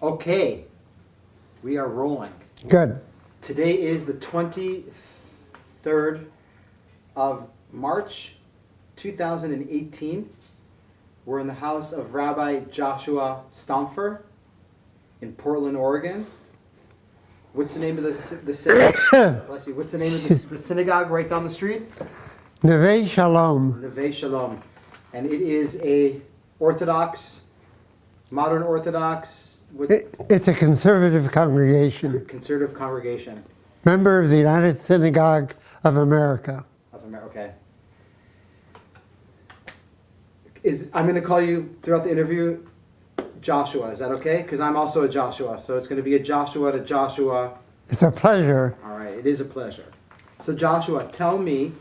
Okay, we are rolling. Good. Today is the 23rd of March, 2018. We're in the house of Rabbi Joshua Stampfer in Portland, Oregon. What's the name of the synagogue? Bless you. What's the name of the synagogue right down the street? Neve Shalom. Neve Shalom. And it is a Orthodox, modern Orthodox, It's a conservative congregation. conservative congregation. Member of the United Synagogue of America. Okay. I'm going to call you throughout the interview Joshua. Is that okay? Because I'm also a Joshua. So it's going to be a Joshua to Joshua. It's a pleasure. All right. It is a pleasure. So Joshua, tell me,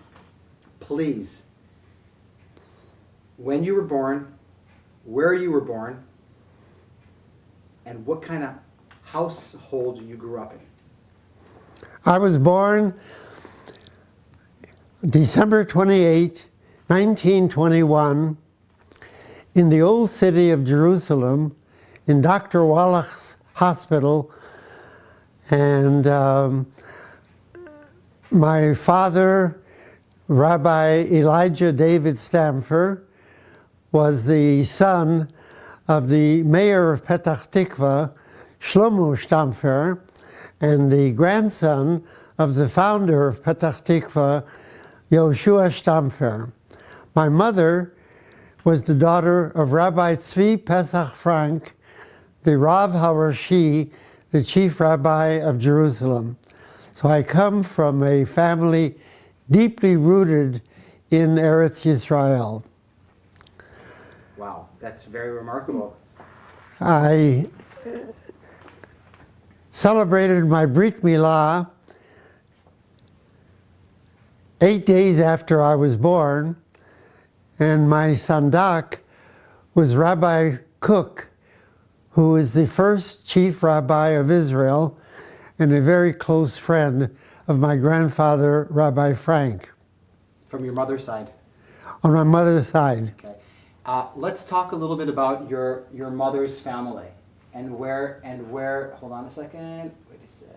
please, when you were born, where you were born, and what kind of household you grew up in. I was born December 28, 1921, in the old city of Jerusalem, in Dr. Wallach's hospital. And my father, Rabbi Elijah David Stampfer, was the son of the mayor of Petach Tikva, Shlomo Stampfer, and the grandson of the founder of Petach Tikva, Yehושע Stampfer. My mother was the daughter of Rabbi Tzvi Pesach Frank, the Rav Harashi, the chief rabbi of Jerusalem. So I come from a family deeply rooted in Eretz Yisrael. Wow, that's very remarkable. I celebrated my Brit Milah 8 days after I was born, and my sandak was Rabbi Cook, who is the first chief rabbi of Israel and a very close friend of my grandfather, Rabbi Frank. From your mother's side? On my mother's side. Okay. Let's talk a little bit about your mother's family and where, hold on a second, wait a sec.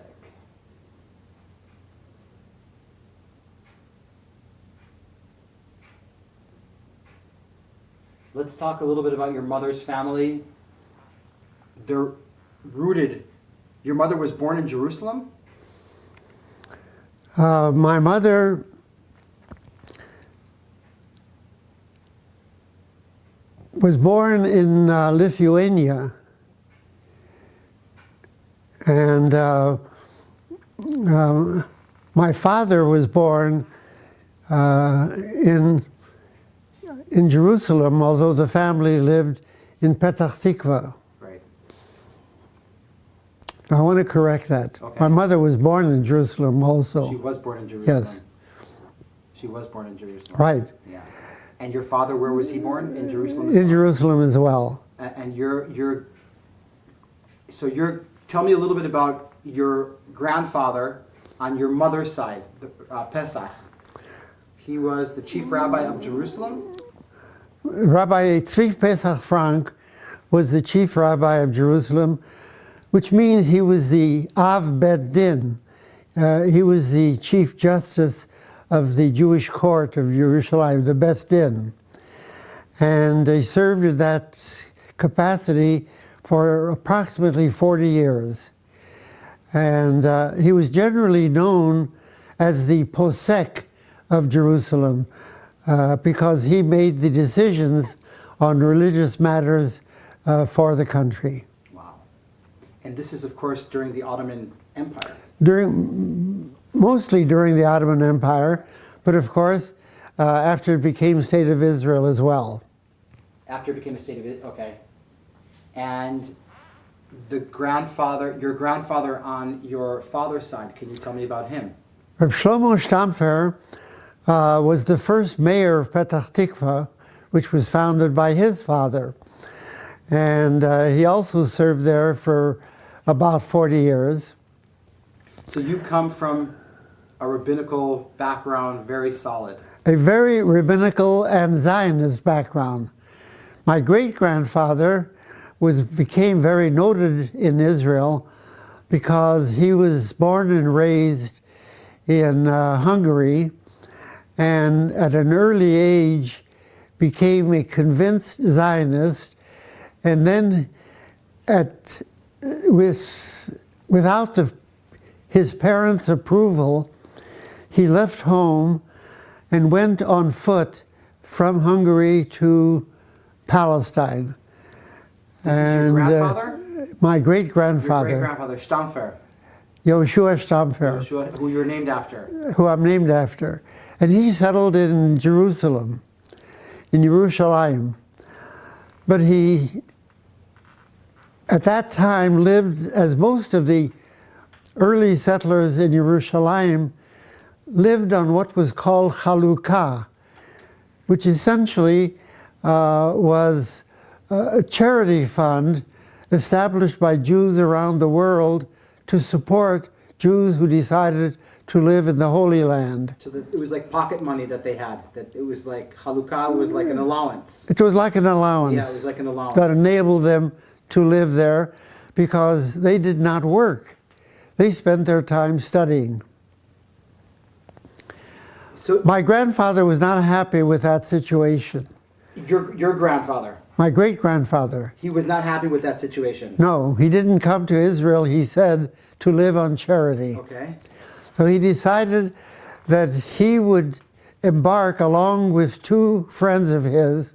Let's talk a little bit about your mother's family. They're rooted, your mother was born in Jerusalem? My mother was born in Lithuania, and my father was born in Jerusalem, although the family lived in Petach Tikva. Right. I want to correct that. Okay. My mother was born in Jerusalem also. She was born in Jerusalem. Yes. She was born in Jerusalem. Right. Yeah. And your father, where was he born? In Jerusalem as In well? Jerusalem as well. And tell me a little bit about your grandfather on your mother's side, the Pesach. He was the chief rabbi of Jerusalem? Rabbi Tzvi Pesach Frank was the chief rabbi of Jerusalem, which means he was the Av Bet Din. He was the chief justice of the Jewish court of Jerusalem, the Beth Din. And he served in that capacity for approximately 40 years. And he was generally known as the Posek of Jerusalem because he made the decisions on religious matters for the country. Wow. And this is, of course, during the Ottoman Empire. Mostly during the Ottoman Empire, but of course, after it became State of Israel as well. After it became a state of Israel, okay. And your grandfather on your father's side, can you tell me about him? Reb Shlomo Stampfer was the first mayor of Petach Tikva, which was founded by his father. And he also served there for about 40 years. So you come from a rabbinical background, very solid. A very rabbinical and Zionist background. My great-grandfather became very noted in Israel because he was born and raised in Hungary, and at an early age became a convinced Zionist, and then without his parents' approval, he left home and went on foot from Hungary to Palestine. This is your grandfather? My great-grandfather. Your great-grandfather, Stampfer. Yehושע Stampfer. Yehושע, who you're named after. Who I'm named after. And he settled in Jerusalem, in Yerushalayim. But he, at that time, lived, as most of the early settlers in Yerushalayim, lived on what was called chalukah, which essentially was a charity fund established by Jews around the world to support Jews who decided to live in the Holy Land. So it was like pocket money that they had. That it was like chalukah was like an allowance. It was like an allowance. Yeah, it was like an allowance. That enabled them to live there because they did not work. They spent their time studying. So my grandfather was not happy with that situation. Your grandfather? My great-grandfather. He was not happy with that situation? No, he didn't come to Israel, he said, to live on charity. Okay. So he decided that he would embark, along with two friends of his,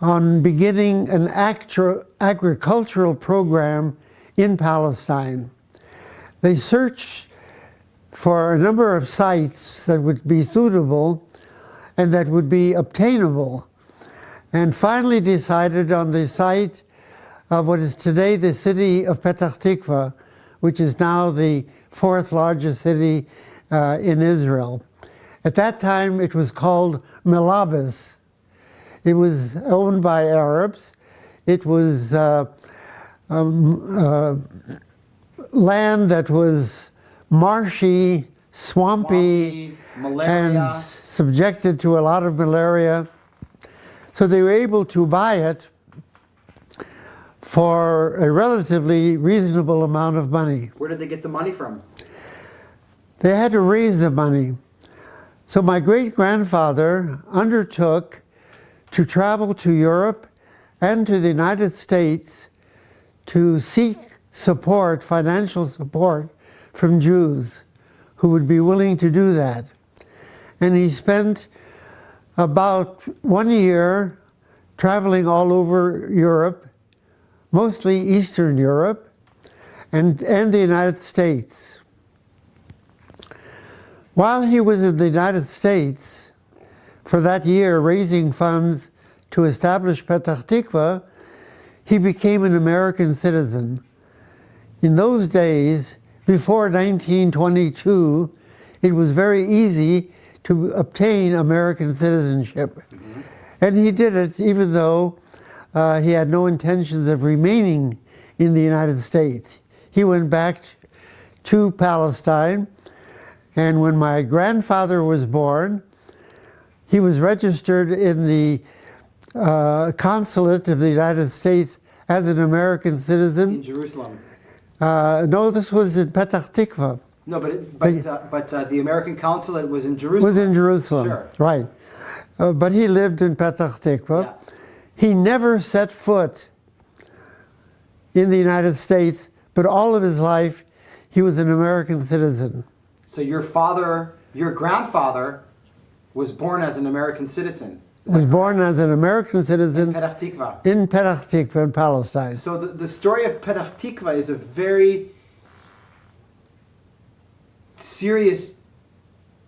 on beginning an agricultural program in Palestine. They searched for a number of sites that would be suitable and that would be obtainable, and finally decided on the site of what is today the city of Petach Tikva, which is now the fourth largest city in Israel. At that time it was called Melabes. It was owned by Arabs. It was land that was marshy, swampy, and subjected to a lot of malaria. So they were able to buy it for a relatively reasonable amount of money. Where did they get the money from? They had to raise the money. So my great-grandfather undertook to travel to Europe and to the United States to seek support, financial support, from Jews who would be willing to do that. And he spent about 1 year traveling all over Europe, mostly Eastern Europe, and the United States. While he was in the United States, for that year raising funds to establish Petach Tikva, he became an American citizen. In those days, before 1922, it was very easy to obtain American citizenship. Mm-hmm. And he did it even though he had no intentions of remaining in the United States. He went back to Palestine, and when my grandfather was born, he was registered in the consulate of the United States as an American citizen. In Jerusalem? No, this was in Petach Tikva. No, but the American consulate was in Jerusalem. Was in Jerusalem, sure. Right. But he lived in Petach Tikva. Yeah. He never set foot in the United States, but all of his life he was an American citizen. So your grandfather was born as an American citizen? Was born as an American citizen in Petach Tikva. In Petach Tikva in Palestine. So the story of Petach Tikva is a very serious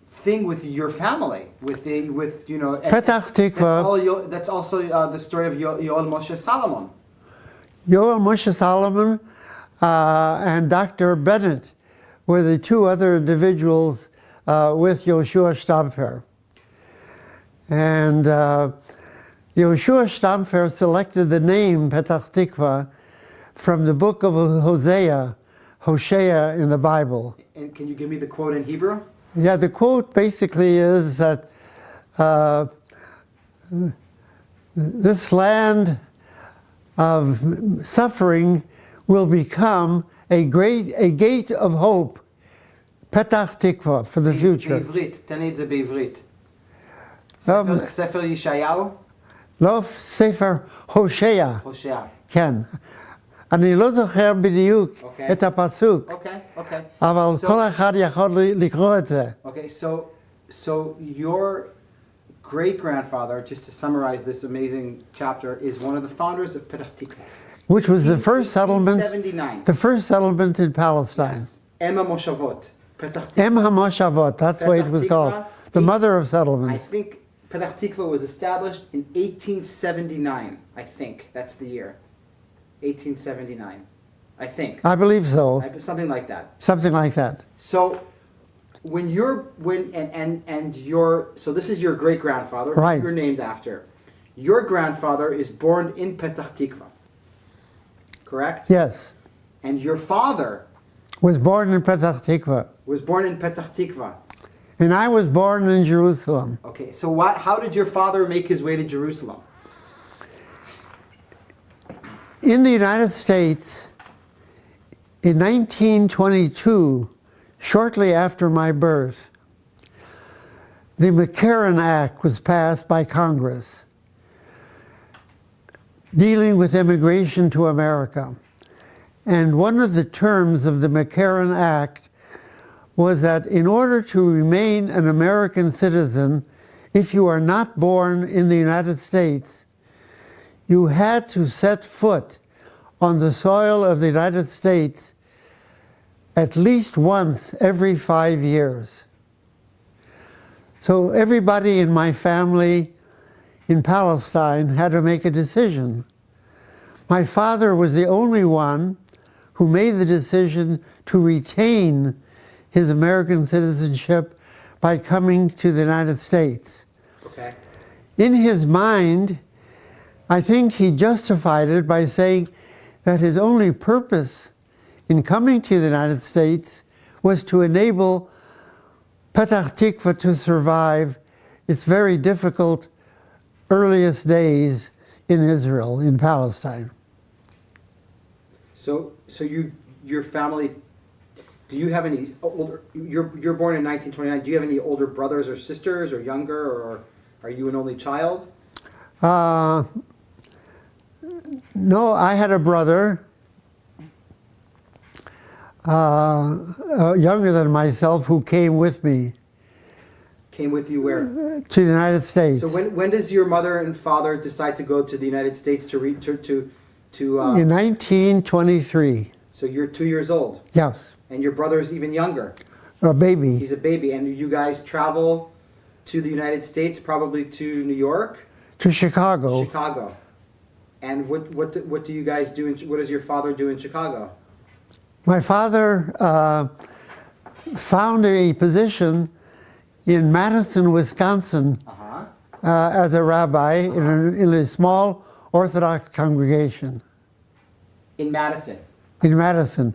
thing with your family, with you know. Petach Tikva. That's also the story of Yoel Moshe Salomon. Yoel Moshe Salomon and Dr. Bennett were the two other individuals with Yehושע Stampfer. And Yehושע Stampfer selected the name Petach Tikva from the book of Hosea in the Bible. And can you give me the quote in Hebrew? Yeah, the quote basically is that this land of suffering will become a gate of hope, Petach Tikva, for the future. בעברית, תן לי את זה בעברית. ספר ישעיהו? לא, ספר הושע. הושע. כן. אני לא זוכר בדיוק את הפסוק, אבל כל אחד יכול לקרוא את זה. Okay, so your great-grandfather, just to summarize this amazing chapter, is one of the founders of Petach Tikva. Which was the first settlement, 1879. the first settlement in Palestine. Yes. Em HaMoshavot. Petach Tikva. Em HaMoshavot, that's the way it was called. The mother of I settlements. think Petach Tikva was established in 1879. I think that's the year. 1879. I think. I believe so. Something like that. Something like that. So when you're so this is your great grandfather, Right. You're named after. Your grandfather is born in Petach Tikva. Correct? Yes. And your father Was born in Petach Tikva. was born in Petach Tikva. And I was born in Jerusalem. Okay, so how did your father make his way to Jerusalem? In the United States, in 1922, shortly after my birth, the McCarran Act was passed by Congress dealing with immigration to America. And one of the terms of the McCarran Act was that in order to remain an American citizen, if you are not born in the United States, you had to set foot on the soil of the United States at least once every 5 years. So everybody in my family in Palestine had to make a decision. My father was the only one who made the decision to retain his American citizenship by coming to the United States. Okay. In his mind, I think he justified it by saying that his only purpose in coming to the United States was to enable Petach Tikva to survive its very difficult earliest days in Israel, in Palestine. So your family, do you have any older? You're born in 1929. Do you have any older brothers or sisters, or younger, or are you an only child? No, I had a brother, younger than myself, who came with me Came with you where? to the United States. So when does your mother and father decide to go to the United States to In 1923. So you're 2 years old, Yes, and your brother's even younger. a baby. He's a baby, and you guys travel to the United States, probably to New York, To Chicago. Chicago. And what do you guys do? What does your father do in Chicago? My father found a position in Madison, Wisconsin, as a rabbi in a small Orthodox congregation. In Madison. In Madison.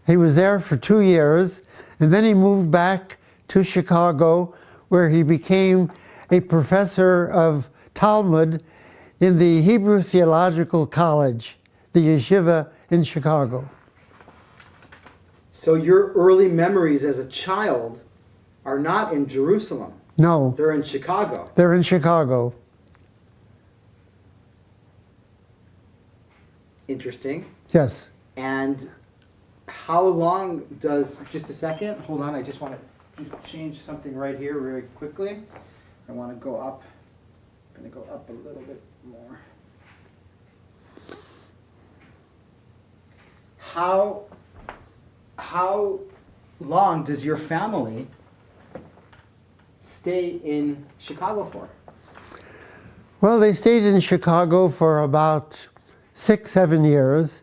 He was there for 2 years, and then he moved back to Chicago, where he became a professor of Talmud in the Hebrew Theological College, the yeshiva in Chicago. So your early memories as a child are not in Jerusalem. No, They're in Chicago. they're in Chicago. Interesting. Yes. And how long does, just a second, hold on, I just want to change something right here very quickly. I want to go up, I'm going to go up a little bit more. How long does your family stay in Chicago for? Well, they stayed in Chicago for about 6-7 years.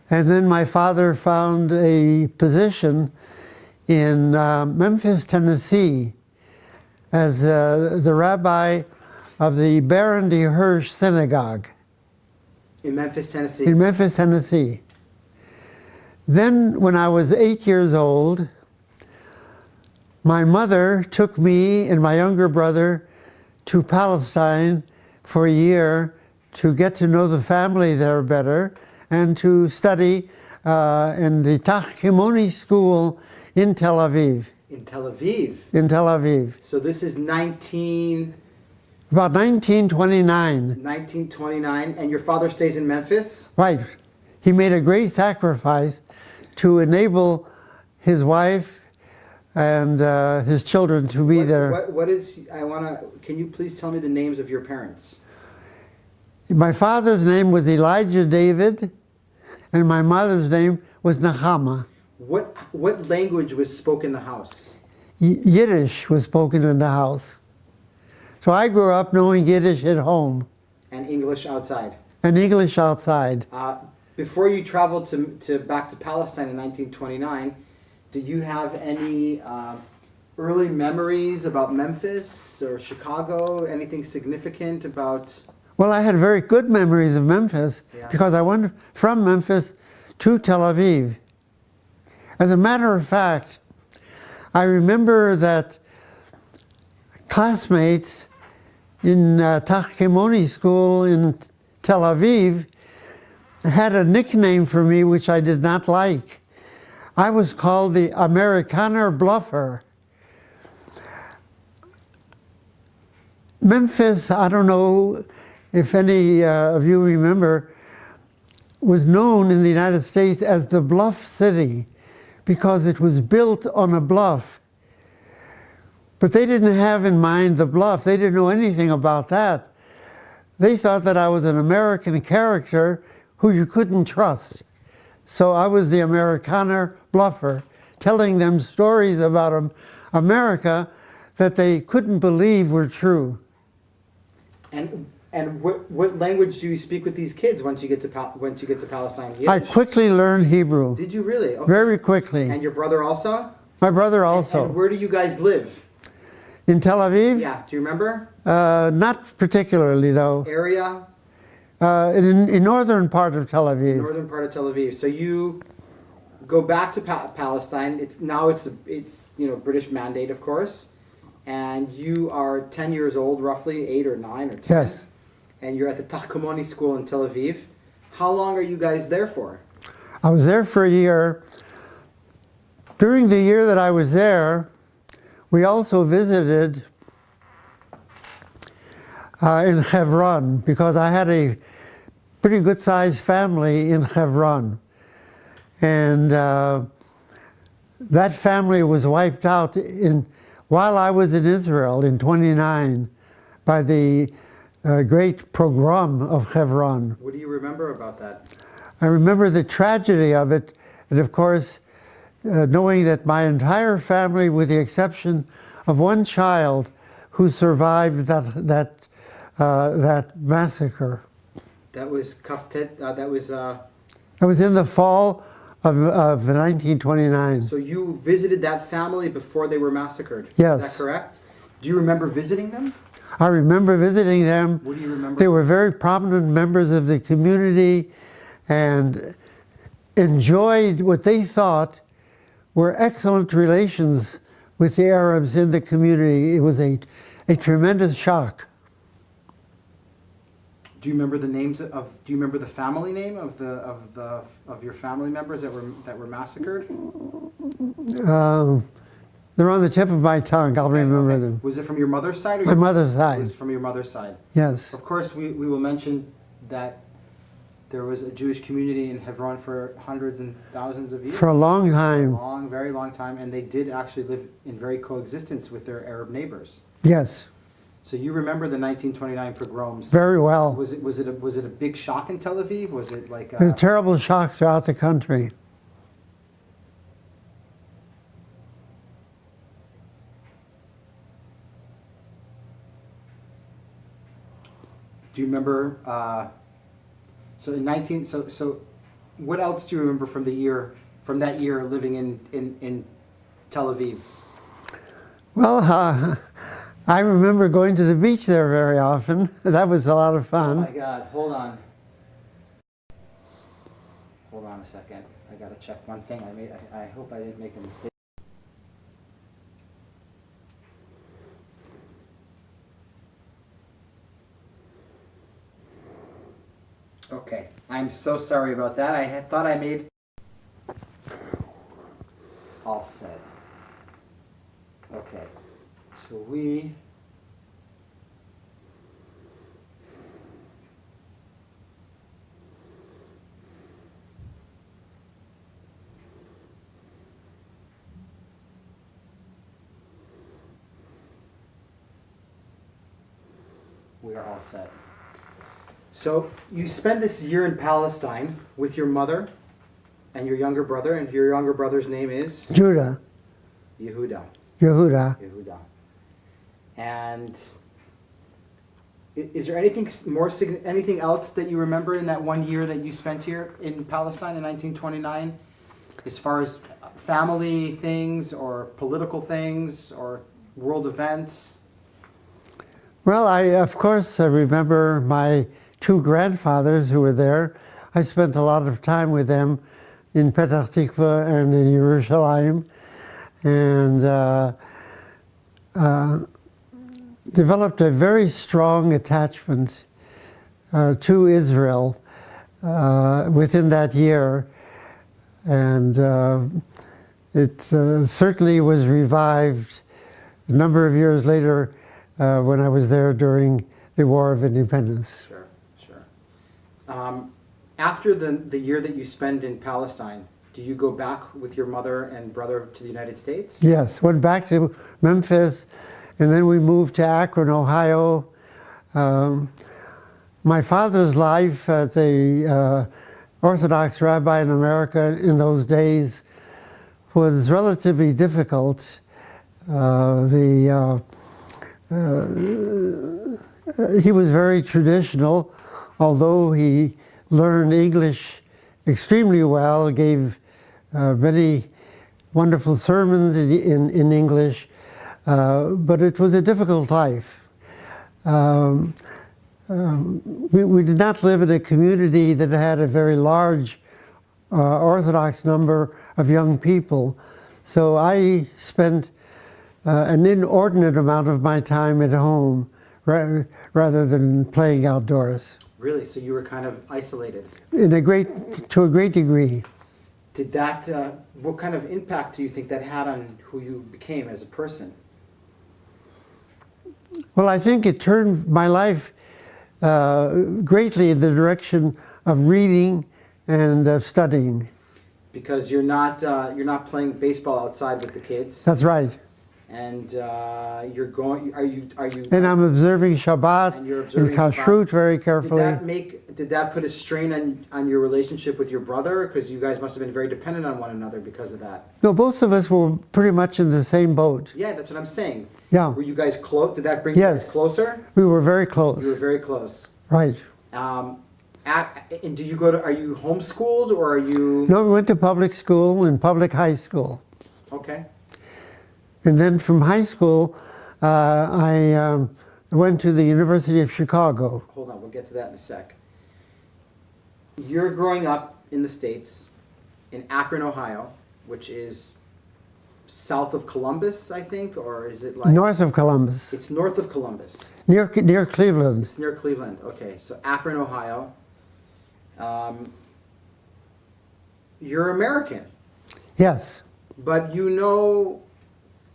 And then my father found a position in Memphis, Tennessee, as the rabbi of the Baron de Hirsch Synagogue. In Memphis, Tennessee. In Memphis, Tennessee. Then, when I was 8 years old, my mother took me and my younger brother to Palestine for a year to get to know the family there better and to study in the Tachkimoni school in Tel Aviv. In Tel Aviv. In Tel Aviv. So this is About 1929. 1929, and your father stays in Memphis? Right. He made a great sacrifice to enable his wife and his children to be there. Can you please tell me the names of your parents? My father's name was Elijah David, and my mother's name was Nechama. What language was spoken in the house? Yiddish was spoken in the house. So I grew up knowing Yiddish at home. And English outside? And English outside. Before you traveled back to Palestine in 1929, did you have any early memories about Memphis or Chicago? Anything significant about... Well, I had very good memories of Memphis because I went from Memphis to Tel Aviv. As a matter of fact, I remember that classmates in Tachkimoni school in Tel Aviv had a nickname for me which I did not like. I was called the Amerikaner Bluffer. Memphis, I don't know if any of you remember, was known in the United States as the Bluff City because it was built on a bluff. But they didn't have in mind the bluff. They didn't know anything about that. They thought that I was an American character who you couldn't trust. So I was the Amerikaner Bluffer, telling them stories about America that they couldn't believe were true. And what language do you speak with these kids once you get to Palestine? Yiddish? I quickly learned Hebrew. Did you really? Okay. Very quickly. And your brother also? My brother also. And where do you guys live? In Tel Aviv? Yeah. Do you remember? Not particularly, no. Area? In northern part of Tel Aviv. Northern part of Tel Aviv. So you go back to Palestine. It's British mandate, of course, and you are 10 years old, roughly 8 or 9 or 10. Yes. And you're at the Tachkimoni school in Tel Aviv. How long are you guys there for? I was there for a year. During the year that I was there, we also visited in Hebron because I had a pretty good sized family in Hebron. And that family was wiped out while I was in Israel in 29 by the great pogrom of Hebron. What do you remember about that? I remember the tragedy of it, and of course, knowing that my entire family, with the exception of one child who survived that massacre. That was Kaftet. That was in the fall of 1929. So you visited that family before they were massacred? Yes. Is that correct? Do you remember visiting them? I remember visiting them. What do you remember? They were very prominent members of the community and enjoyed what they thought were excellent relations with the Arabs in the community. It was a tremendous shock. Do you remember the names of? Do you remember the family name of your family members that were massacred? They're on the tip of my tongue. I'll remember them. Was it from your mother's side? Or my mother's side. It was from your mother's side. Yes. Of course, we will mention that there was a Jewish community in Hebron for hundreds and thousands of years. For a long time. Very long time, and they did actually live in very coexistence with their Arab neighbors. Yes. So you remember the 1929 pogroms? Very well. Was it a big shock in Tel Aviv? Was it like it was a terrible shock throughout the country. Do you remember? So what else do you remember from that year living in Tel Aviv? Well, I remember going to the beach there very often. That was a lot of fun. Oh my God! Hold on. Hold on a second. I gotta check one thing. I hope I didn't make a mistake. am so sorry about that. I had thought I made all set. Okay, so we are all set. So you spent this year in Palestine with your mother and your younger brother, and your younger brother's name is? Judah. Yehuda. Yehuda. Yehuda. And is there anything more, anything else that you remember in that 1 year that you spent here in Palestine in 1929, as far as family things or political things or world events? Well, of course, I remember my two grandfathers who were there. I spent a lot of time with them in Petach Tikva and in Yerushalayim, and developed a very strong attachment to Israel within that year. And it certainly was revived a number of years later when I was there during the War of Independence. Sure, sure. After the year that you spend in Palestine, do you go back with your mother and brother to the United States? Yes, went back to Memphis, and then we moved to Akron, Ohio. My father's life as a Orthodox rabbi in America in those days was relatively difficult. He was very traditional, although he learned English extremely well, gave many wonderful sermons in English, but it was a difficult life. We did not live in a community that had a very large Orthodox number of young people, so I spent an inordinate amount of my time at home rather than playing outdoors. Really? So you were kind of isolated? To a great degree. Did that, what kind of impact do you think that had on who you became as a person? Well, I think it turned my life greatly in the direction of reading and of studying. Because you're not playing baseball outside with the kids. That's right. And you're going. Are you? And I'm observing Shabbat and Kashrut very carefully. Did that put a strain on your relationship with your brother? Because you guys must have been very dependent on one another because of that. No, both of us were pretty much in the same boat. Yeah, that's what I'm saying. Yeah. Were you guys close? Did that bring you guys closer? We were very close. You were very close. Right. And do you go to? Are you homeschooled or are you? No, we went to public school and public high school. Okay. And then from high school, I went to the University of Chicago. Hold on, we'll get to that in a sec. You're growing up in the States, in Akron, Ohio, which is south of Columbus, I think, or is it like... North of Columbus. It's north of Columbus. Near Cleveland. It's near Cleveland, okay. So Akron, Ohio. You're American. Yes. But you know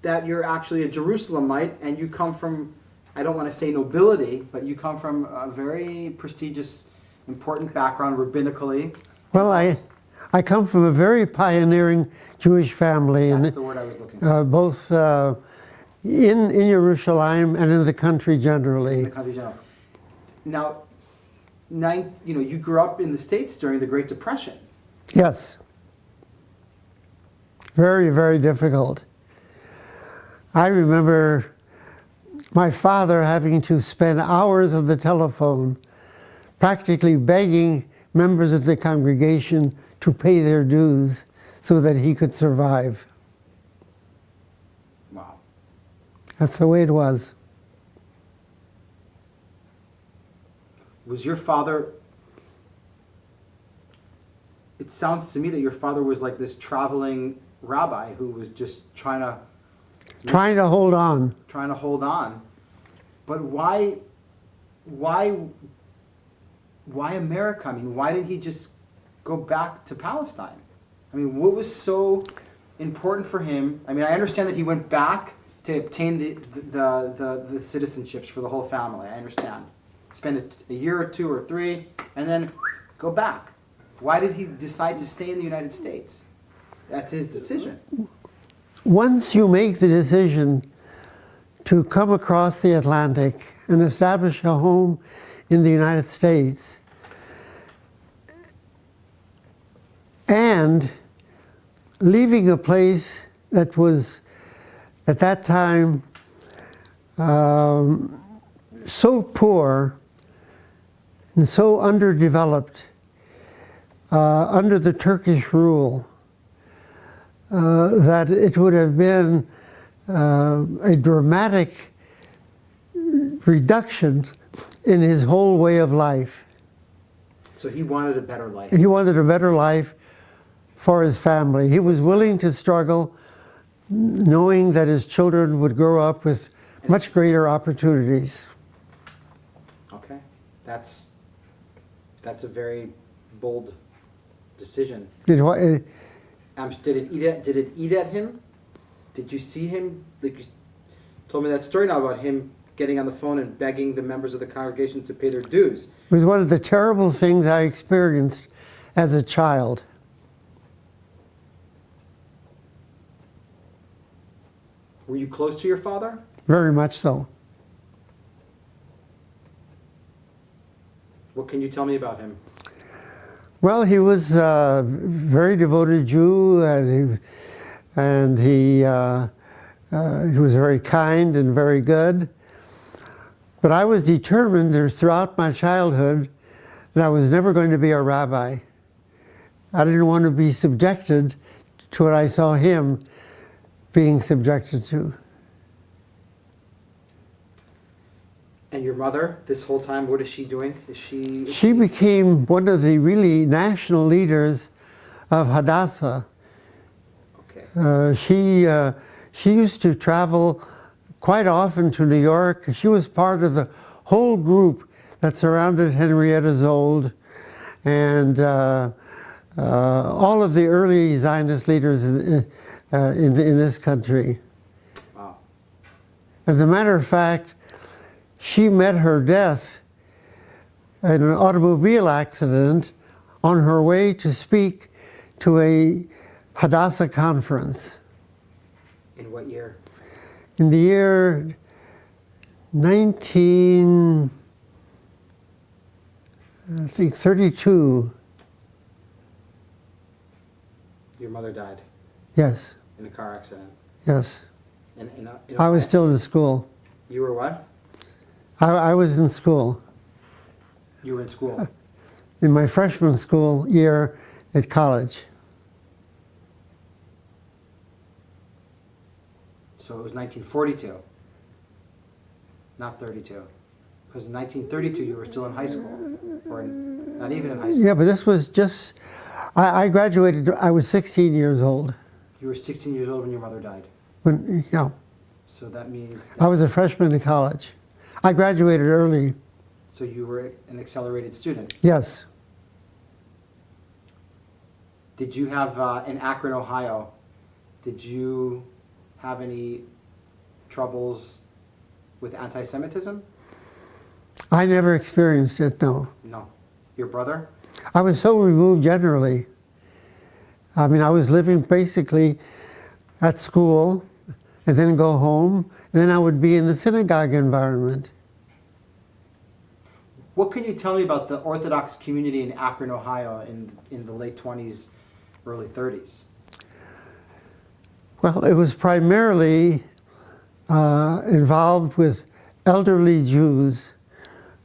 that you're actually a Jerusalemite, and you come from, I don't want to say nobility, but you come from a very prestigious, important background rabbinically. Well, I come from a very pioneering Jewish family. That's the word I was looking for. Both in Yerushalayim and in the country generally. In the country generally. Now, you grew up in the States during the Great Depression. Yes. Very, very difficult. I remember my father having to spend hours on the telephone practically begging members of the congregation to pay their dues so that he could survive. Wow. That's the way it was. Was your father... It sounds to me that your father was like this traveling rabbi who was just trying to hold on. Trying to hold on. But why why America? I mean, why didn't he just go back to Palestine? I mean, what was so important for him? I mean, I understand that he went back to obtain the citizenships for the whole family. I understand. Spend a year or 2 or 3, and then go back. Why did he decide to stay in the United States? That's his decision. Once you make the decision to come across the Atlantic and establish a home in the United States, and leaving a place that was, at that time, so poor and so underdeveloped under the Turkish rule, that it would have been a dramatic reduction in his whole way of life. So he wanted a better life. He wanted a better life for his family. He was willing to struggle, knowing that his children would grow up with much greater opportunities. Okay, that's a very bold decision. Did it eat at him? Did you see him? Like you told me that story now about him getting on the phone and begging the members of the congregation to pay their dues. It was one of the terrible things I experienced as a child. Were you close to your father? Very much so. What can you tell me about him? Well, he was a very devoted Jew, and he was very kind and very good. But I was determined throughout my childhood that I was never going to be a rabbi. I didn't want to be subjected to what I saw him being subjected to. And your mother, this whole time, what is she doing? She became one of the really national leaders of Hadassah. Okay. She used to travel quite often to New York. She was part of the whole group that surrounded Henrietta Zold and all of the early Zionist leaders in this country. Wow. As a matter of fact, she met her death in an automobile accident on her way to speak to a Hadassah conference. In what year? In the year 1932. Your mother died? Yes. In a car accident? Yes. I was still in school. You were what? I was in school. You were in school? In my freshman school year at college. So it was 1942, not 32. Because in 1932 you were still in high school, or not even in high school. Yeah, but this was just, I graduated, I was 16 years old. You were 16 years old when your mother died. Yeah. So that means... I was a freshman in college. I graduated early. So you were an accelerated student? Yes. Did you have, in Akron, Ohio, did you have any troubles with anti-Semitism? I never experienced it, no. No. Your brother? I was so removed generally. I mean, I was living basically at school, and then go home, and then I would be in the synagogue environment. What can you tell me about the Orthodox community in Akron, Ohio in the late 20s, early 30s? Well, it was primarily involved with elderly Jews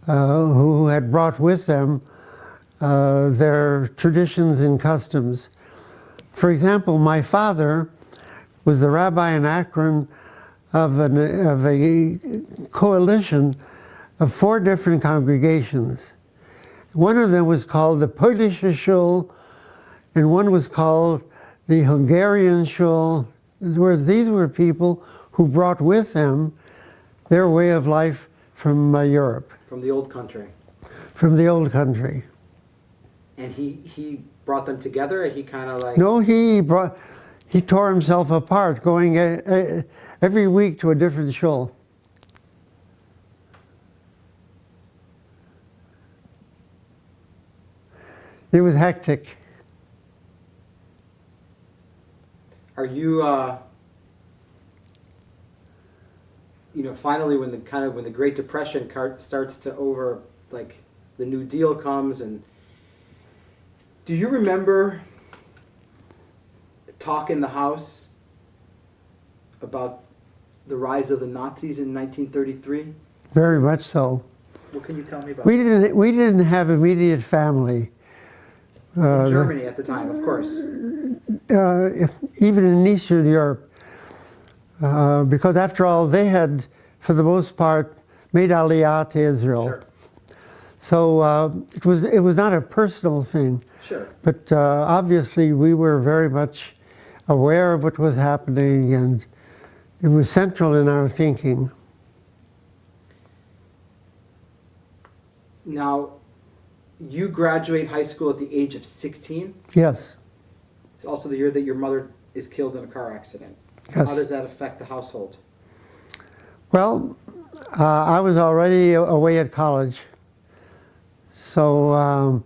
who had brought with them their traditions and customs. For example, my father was the rabbi in Akron of a coalition of 4 different congregations. One of them was called the Polish Shul, and one was called the Hungarian Shul. In other words, these were people who brought with them their way of life from Europe. From the old country. from the old country. And he brought them together, or he kind of like... No, he tore himself apart, going every week to a different shul. It was hectic. Are you, you know, finally when the Great Depression starts to like the New Deal comes, and do you remember talk in the house about the rise of the Nazis in 1933? Very much so. What can you tell me about We didn't have immediate family. in Germany at the time, of course. Even in Eastern Europe, because after all, they had, for the most part, made Aliyah to Israel. Sure. So it was not a personal thing. Sure. But obviously, we were very much aware of what was happening, and it was central in our thinking. Now, you graduate high school at the age of 16. Yes. It's also the year that your mother is killed in a car accident. Yes. How does that affect the household? Well, I was already away at college, so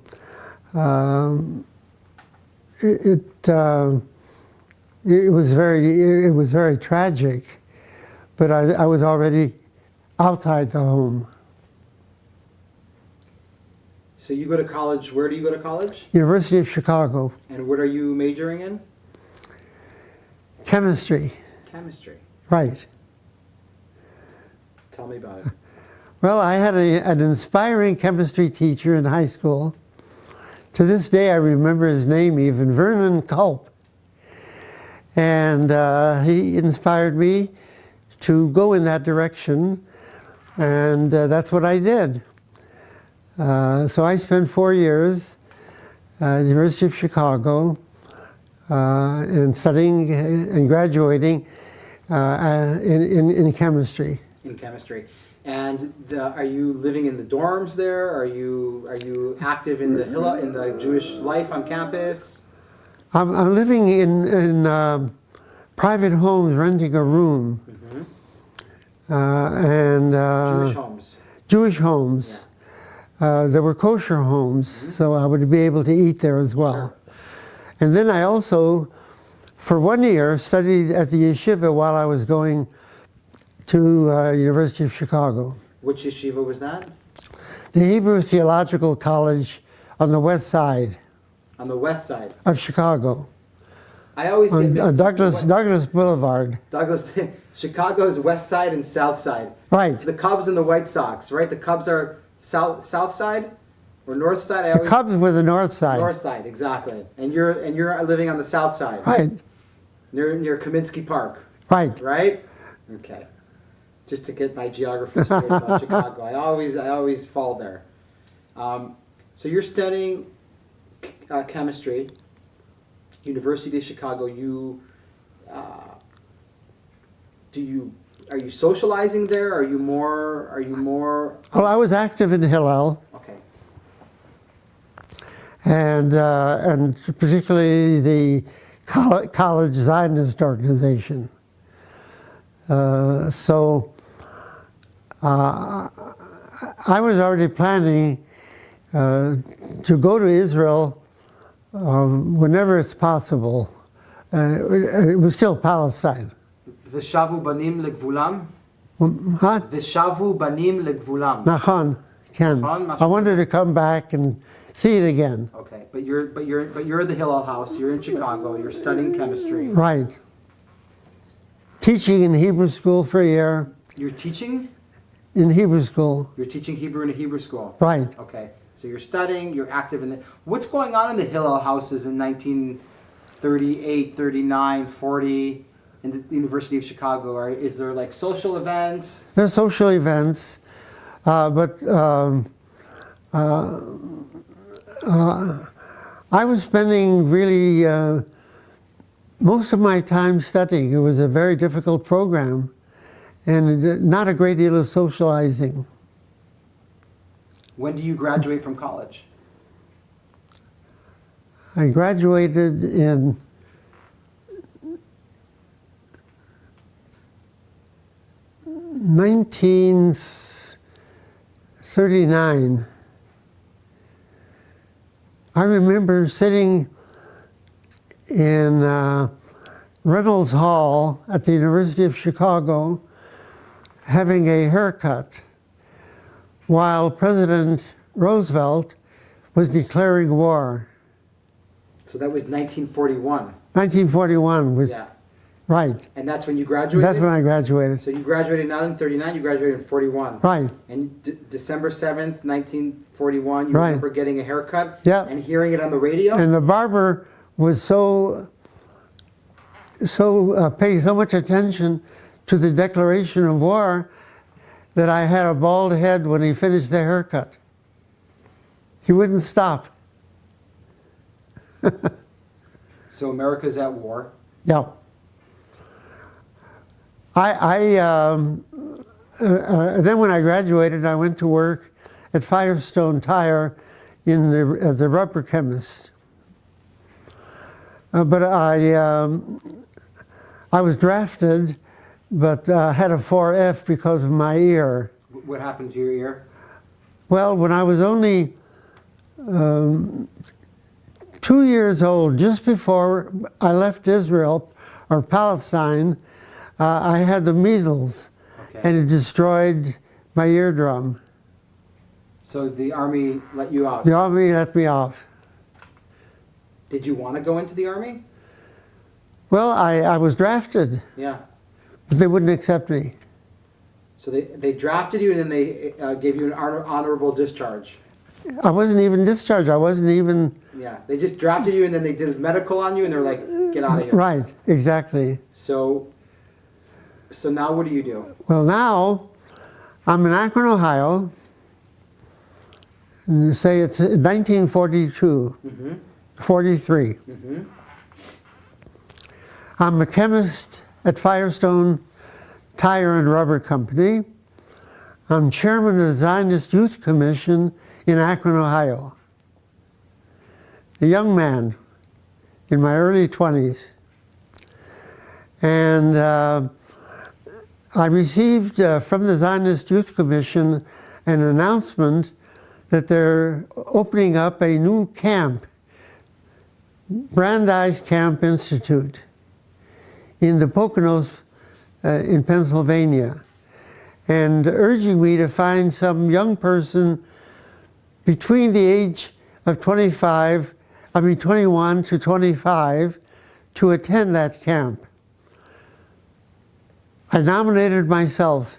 it was very tragic, but I was already outside the home. So you go to college. Where do you go to college? University of Chicago. And what are you majoring in? Chemistry. Chemistry. Right. Tell me about it. Well, I had an inspiring chemistry teacher in high school. To this day, I remember his name even, Vernon Culp. And he inspired me to go in that direction, and that's what I did. So I spent 4 years at the University of Chicago and studying and graduating in chemistry. In chemistry. And are you living in the dorms there? Are you active in the Jewish life on campus? I'm living in private homes, renting a room. Mm-hmm. And Jewish homes. Jewish homes. Yeah. There were kosher homes, so I would be able to eat there as well. Sure. And then I also, for 1 year, studied at the yeshiva while I was going to University of Chicago. Which yeshiva was that? The Hebrew Theological College on the west side On the west side. of Chicago, I always get on mixed Douglas Boulevard. Douglas, Chicago's west side and south side. Right. It's the Cubs and the White Sox, right? The Cubs are south side or north side? The Cubs were the north side. North side, exactly. And you're living on the south side. Right. Near Kaminsky Park. Right. Right? Okay. Just to get my geography straight about Chicago. I always fall there. So you're studying chemistry, University of Chicago. Are you socializing there? Are you more? Well, I was active in Hillel. Okay. And particularly the college Zionist organization. So I was already planning to go to Israel whenever it's possible. It was still Palestine. ושבו בנים לגבולם? Huh? ושבו בנים לגבולם. Nachon, Ken. I wanted to come back and see it again. Okay, but you're at the Hillel House. You're in Chicago. You're studying chemistry. Right. Teaching in Hebrew school for a year. You're teaching? In Hebrew school. You're teaching Hebrew in a Hebrew school. Right. Okay, so you're studying. You're active in the. What's going on in the Hillel houses in 1938, 39, 40? In the University of Chicago, is there like social events? There are social events, but I was spending really most of my time studying. It was a very difficult program and not a great deal of socializing. When do you graduate from college? I graduated in 1939. I remember sitting in Reynolds Hall at the University of Chicago having a haircut while President Roosevelt was declaring war. So that was 1941. 1941 was, Yeah. right. And that's when you graduated? That's when I graduated. So you graduated not in 39, you graduated in 41. Right. And December 7th, 1941, you Right. remember getting a haircut? Yeah. And hearing it on the radio? And the barber was paying so much attention to the declaration of war that I had a bald head when he finished the haircut. He wouldn't stop. So America's at war. Yeah. Then when I graduated, I went to work at Firestone Tire as a rubber chemist. But I was drafted, but had a 4F because of my ear. What happened to your ear? Well, when I was only 2 years old, just before I left Israel or Palestine, I had the measles, Okay. and it destroyed my eardrum. So the Army let you out. The Army let me off. Did you want to go into the Army? Well, I was drafted, Yeah. but they wouldn't accept me. So they drafted you and then they gave you an honorable discharge. I wasn't even discharged. I wasn't even... Yeah. They just drafted you and then they did medical on you and they're like, get out of here. Right, exactly. So now what do you do? Well, now I'm in Akron, Ohio, and say it's 1942, 43. Mm-hmm. I'm a chemist at Firestone Tire and Rubber Company. I'm chairman of the Zionist Youth Commission in Akron, Ohio. A young man in my early 20s. And I received from the Zionist Youth Commission an announcement that they're opening up a new camp, Brandeis Camp Institute, in the Poconos in Pennsylvania, and urging me to find some young person between the age of 21 to 25 to attend that camp. I nominated myself.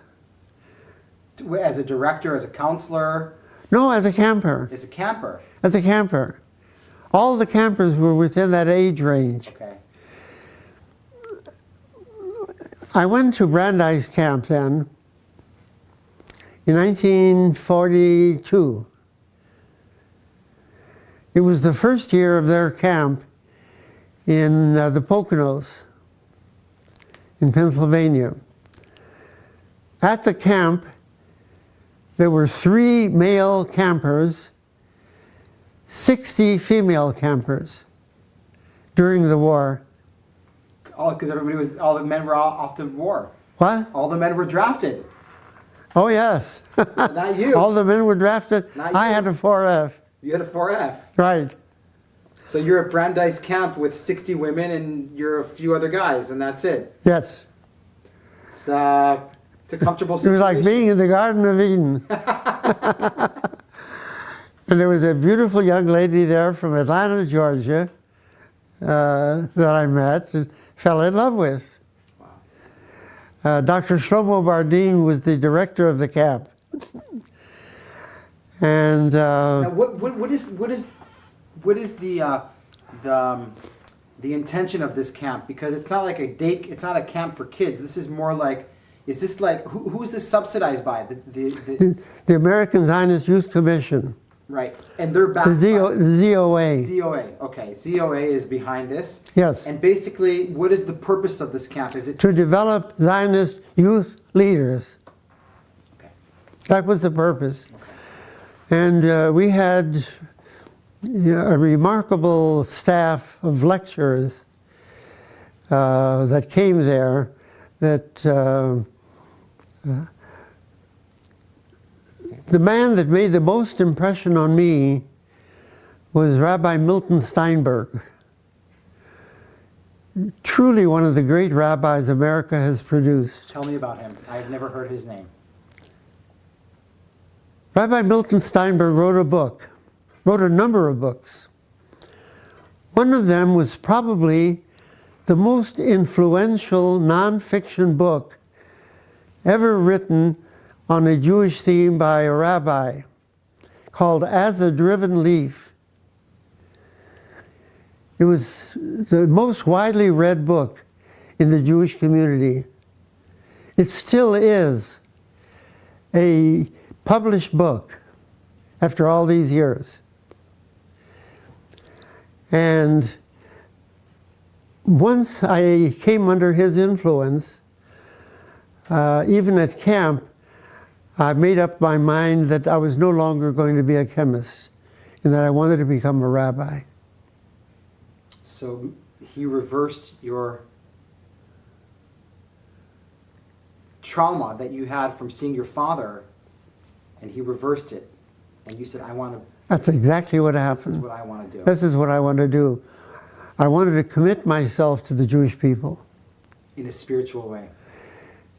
As a director, as a counselor? No, as a camper. As a camper? As a camper. All the campers were within that age range. Okay. I went to Brandeis Camp then in 1942. It was the first year of their camp in the Poconos in Pennsylvania. At the camp, there were 3 male campers, 60 female campers during the war. All because all the men were off to war. What? All the men were drafted. Oh, yes. Not you. All the men were drafted. Not I you. had a 4F. You had a 4F. Right. So you're at Brandeis Camp with 60 women and you're a few other guys and that's it. Yes. It's a comfortable It situation. was like being in the Garden of Eden. And there was a beautiful young lady there from Atlanta, Georgia, that I met and fell in love with. Wow. Dr. Shlomo Bardeen was the director of the camp. And Now, what is the intention of this camp? Because it's not like it's not a camp for kids. This is more like, is this like, who's this subsidized by? the American Zionist Youth Commission. Right, and they're backed The ZOA. ZOA, okay. ZOA is behind this. Yes. And basically, what is the purpose of this camp? Is it To develop Zionist youth leaders. Okay. That was the purpose. And we had a remarkable staff of lecturers that came there that the man that made the most impression on me was Rabbi Milton Steinberg. Truly one of the great rabbis America has produced. Tell me about him. I've never heard his name. Rabbi Milton Steinberg wrote a number of books. One of them was probably the most influential nonfiction book ever written on a Jewish theme by a rabbi, called As a Driven Leaf. It was the most widely read book in the Jewish community. It still is a published book after all these years. And once I came under his influence, even at camp, I made up my mind that I was no longer going to be a chemist and that I wanted to become a rabbi. So he reversed your trauma that you had from seeing your father, and he reversed it. And you said, I want to... That's exactly what happened. This is what I want to do. This is what I want to do. I wanted to commit myself to the Jewish people. In a spiritual way.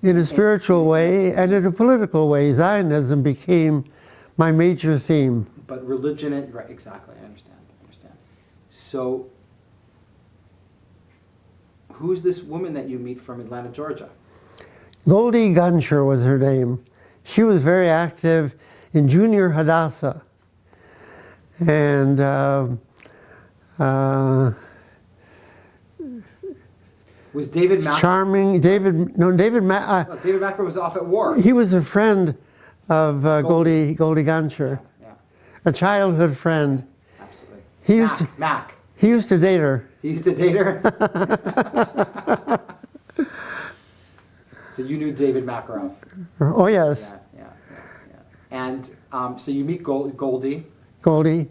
In a spiritual way and in a political way. Zionism became my major theme. But religion, right, exactly, I understand. So, who's this woman that you meet from Atlanta, Georgia? Goldie Guncher was her name. She was very active in Junior Hadassah. And was David Mack? Charming. David Macker was off at war. He was a friend of Goldie Guncher. Yeah. A childhood friend. Absolutely. Mac. He used to date her. He used to date her? So you knew David Makaroff. Oh, yes. Yeah. And so you meet Goldie. Goldie.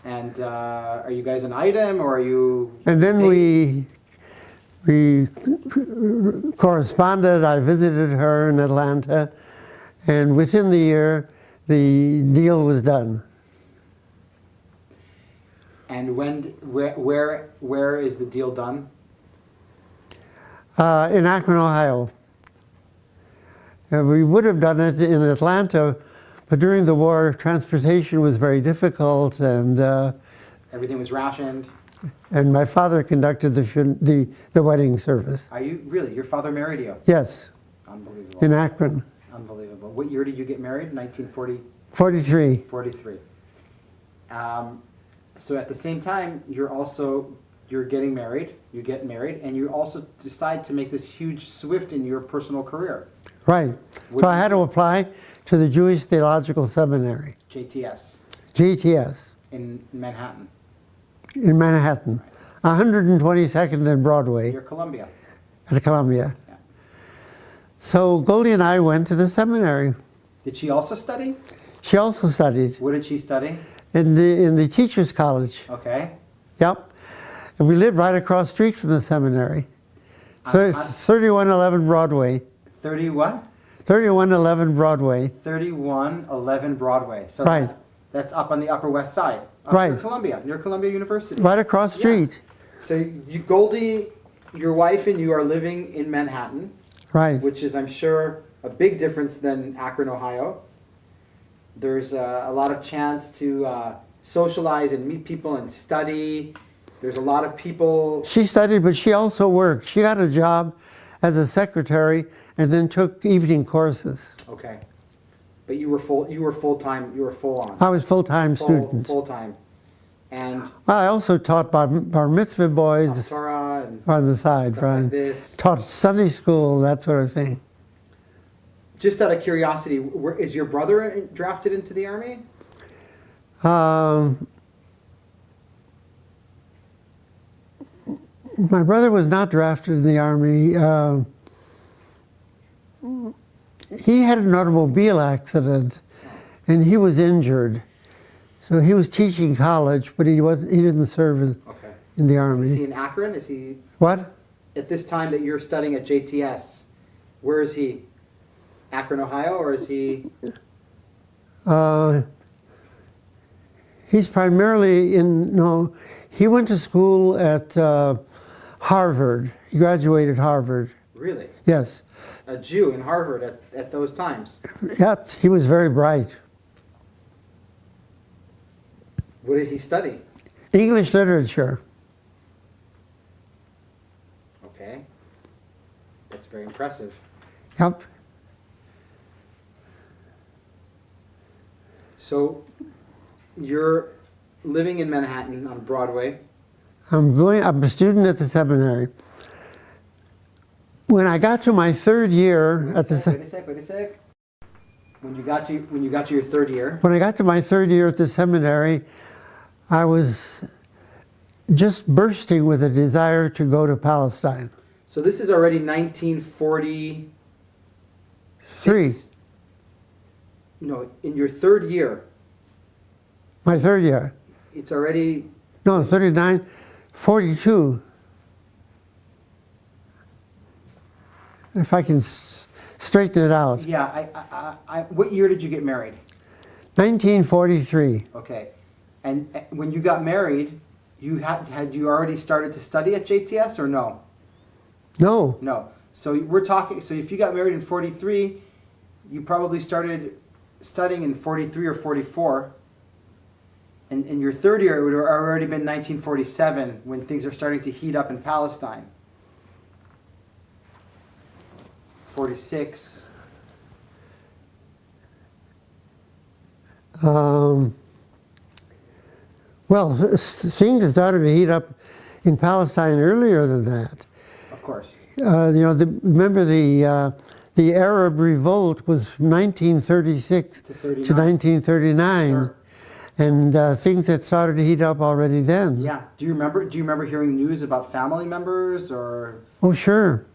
And are you guys an item, or are you... And then we corresponded. I visited her in Atlanta. And within the year, the deal was done. And where is the deal done? In Akron, Ohio. We would have done it in Atlanta, but during the war, transportation was very difficult, and everything was rationed. And my father conducted the wedding service. Are you really? Your father married you? Yes. Unbelievable. In Akron. Unbelievable. What year did you get married? 1940. 43. 43. So at the same time, you're getting married. You get married, and you also decide to make this huge shift in your personal career. Right. So I had to apply to the Jewish Theological Seminary. JTS. JTS. In Manhattan. In Manhattan. Right. 122nd and Broadway. Near Columbia. At Columbia. Yeah. So Goldie and I went to the seminary. Did she also study? She also studied. What did she study? In the Teachers College. Okay. Yep. And we lived right across the street from the seminary. 3111 Broadway. 30 what? 3111 Broadway. 3111 Broadway. So right. That's up on the Upper West Side. Right. Near Columbia University. Right across the street. Yeah. So Goldie, your wife and you are living in Manhattan. Right. Which is, I'm sure, a big difference than Akron, Ohio. There's a lot of chance to socialize and meet people and study. There's a lot of people. She studied, but she also worked. She got a job as a secretary and then took evening courses. Okay. But you were full-time, you were full on. I was full-time student. Full-time. And I also taught bar mitzvah boys Torah and on the side, stuff right? Like this. Taught Sunday school, that sort of thing. Just out of curiosity, is your brother drafted into the Army? My brother was not drafted in the Army. He had an automobile accident and he was injured. So he was teaching college, but he didn't serve in the Army. Is he in Akron? Is he... What? At this time that you're studying at JTS, where is he? Akron, Ohio, or is he... He's primarily he went to school at Harvard. He graduated Harvard. Really? Yes. A Jew in Harvard at those times? Yes, he was very bright. What did he study? English literature. Okay. That's very impressive. Yep. So, you're living in Manhattan on Broadway. I'm a student at the seminary. When I got to my third year Wait a sec. When you got to your third year. When I got to my third year at the seminary, I was just bursting with a desire to go to Palestine. So this is already 1943. No, in your third year. My third year. It's already... No, 39, 42. If I can straighten it out. Yeah, what year did you get married? 1943. Okay. And when you got married, had you already started to study at JTS or no? No. No. So we're talking, so if you got married in 43, you probably started studying in 43 or 44. And in your third year, it would have already been 1947 when things are starting to heat up in Palestine. 46. Well, things started to heat up in Palestine earlier than that. Of course. Remember the Arab Revolt was from 1936 to 1939, Sure. and things had started to heat up already then. Yeah. Do you remember hearing news about family members or? Oh, sure.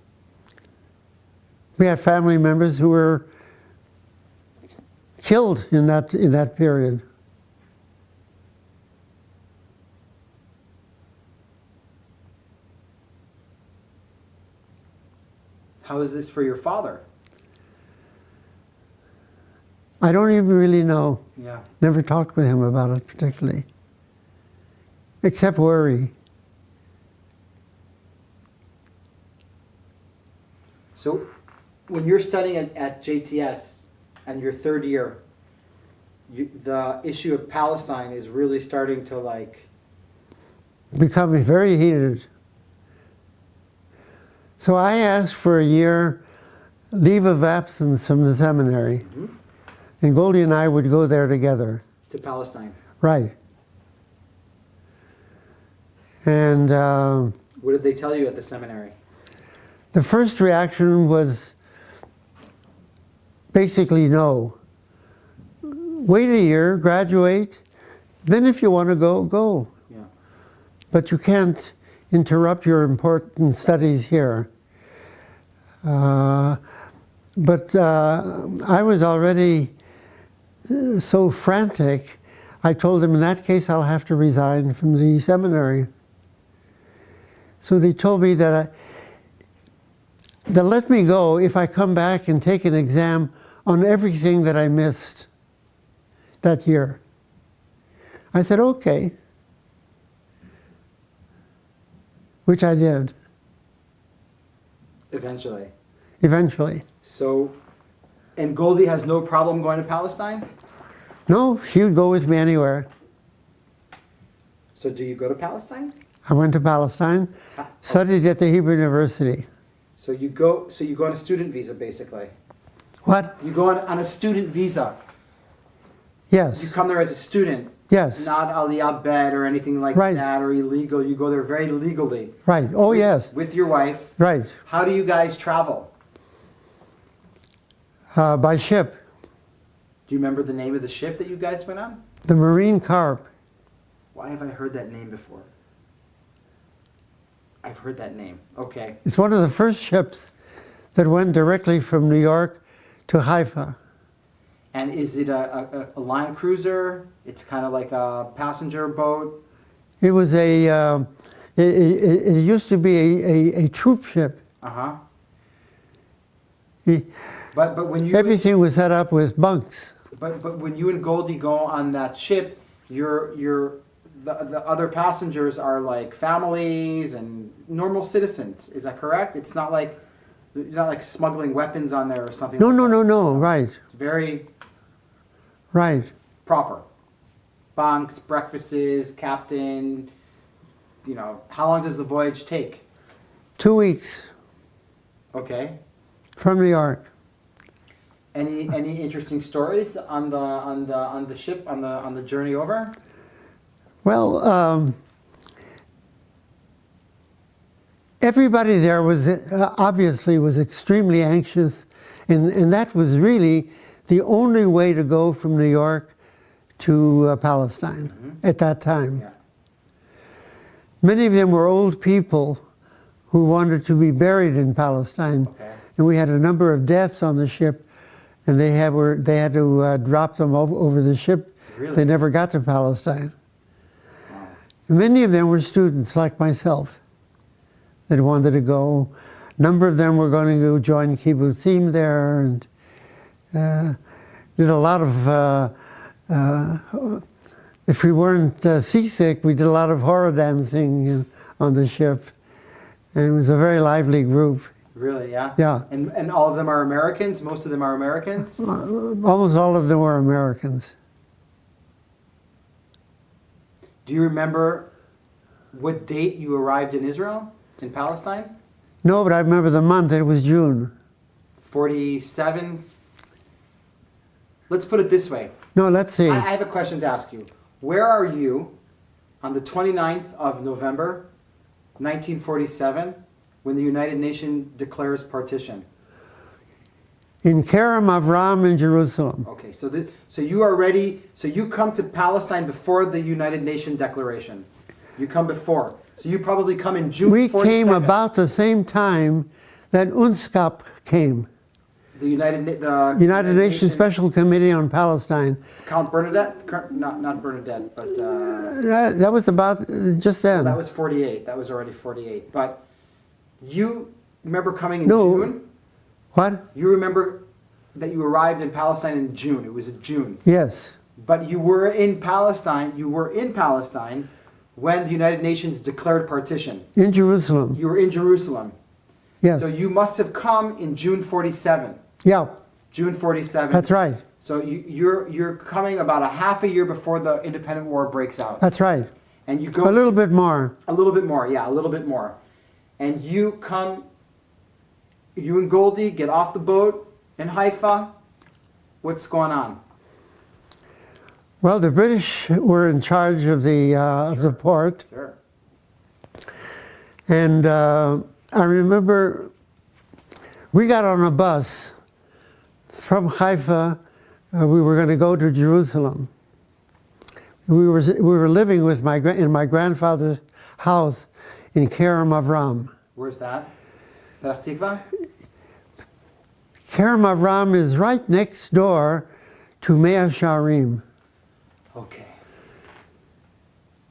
We had family members who were killed in that period. How is this for your father? I don't even really know. Yeah. Never talked with him about it particularly. Except worry. So when you're studying at JTS and your third year, the issue of Palestine is really starting to Becoming very heated. So I asked for a year leave of absence from the seminary. Mm-hmm. And Goldie and I would go there together. To Palestine. Right. And what did they tell you at the seminary? The first reaction was basically no. Wait a year, graduate, then if you want to go, go. Yeah. But you can't interrupt your important studies here. But I was already so frantic, I told them in that case I'll have to resign from the seminary. So they told me that they'll let me go if I come back and take an exam on everything that I missed that year. I said, okay. Which I did. Eventually. Eventually. So, and Goldie has no problem going to Palestine? No, she would go with me anywhere. So do you go to Palestine? I went to Palestine, studied at the Hebrew University. So you go on a student visa, basically. What? You go on a student visa. Yes. You come there as a student. Yes. Not aliyah bed or anything like Right. that, or illegal. You go there very legally. Right. Oh, yes. With your wife. Right. How do you guys travel? By ship. Do you remember the name of the ship that you guys went on? The Marine Carp. Why have I heard that name before? I've heard that name. Okay. It's one of the first ships that went directly from New York to Haifa. And is it a line cruiser? It's kind of like a passenger boat? It was it used to be a troop ship. Uh-huh. He- But when you Everything was set up with bunks. but when you and Goldie go on that ship, the other passengers are like families and normal citizens. Is that correct? It's not like you're not like smuggling weapons on there or something. No, like no, that. no, no, right, It's very right. proper. Bunks, breakfasts, captain. You know, how long does the voyage take? 2 weeks Okay. from New York. Any interesting stories on the ship on the journey over? Well, everybody there was obviously was extremely anxious, and that was really the only way to go from New York to Palestine at that time. Yeah. Many of them were old people who wanted to be buried in Palestine, Okay. and we had a number of deaths on the ship, and they had to drop them over the ship. Really? They never got to Palestine. Wow. Many of them were students like myself that wanted to go. A number of them were going to go join kibbutzim there, and did a lot of. If we weren't seasick, we did a lot of horror dancing on the ship, and it was a very lively group. Really? Yeah. Yeah. And all of them are Americans. Most of them are Americans. Almost all of them were Americans. Do you remember what date you arrived in Israel, in Palestine? No, but I remember the month. It was June. 47. Let's put it this way. No, let's see. I have a question to ask you. Where are you on the 29th of November, 1947, when the United Nations declares partition? In Kerem Avram in Jerusalem. Okay, so you are ready. So you come to Palestine before the United Nations declaration. You come before. So you probably come in June. We 42nd. came about the same time that UNSCOP came. The United Nations Special Committee on Palestine. Count Bernadette, not Bernadette, but That was about just then. that was 48. That was already 48. But you remember coming in No. June? What? You remember that you arrived in Palestine in June. It was in June. Yes. But you were in Palestine. You were in Palestine when the United Nations declared partition. In Jerusalem. You were in Jerusalem. Yes. So you must have come in June 47. Yeah, June 47. that's right. So you're coming about a half a year before the independent war breaks out. That's right. And you go A little bit more. a little bit more, yeah, a little bit more. And you and Goldie get off the boat in Haifa. What's going on? Well, the British were in charge of the port, Sure. and I remember we got on a bus from Haifa. We were going to go to Jerusalem. We were living with in my grandfather's house in Kerem Avram. Where's that? Petach Tikva? Kerem Avram is right next door to Mea Sharim. Okay.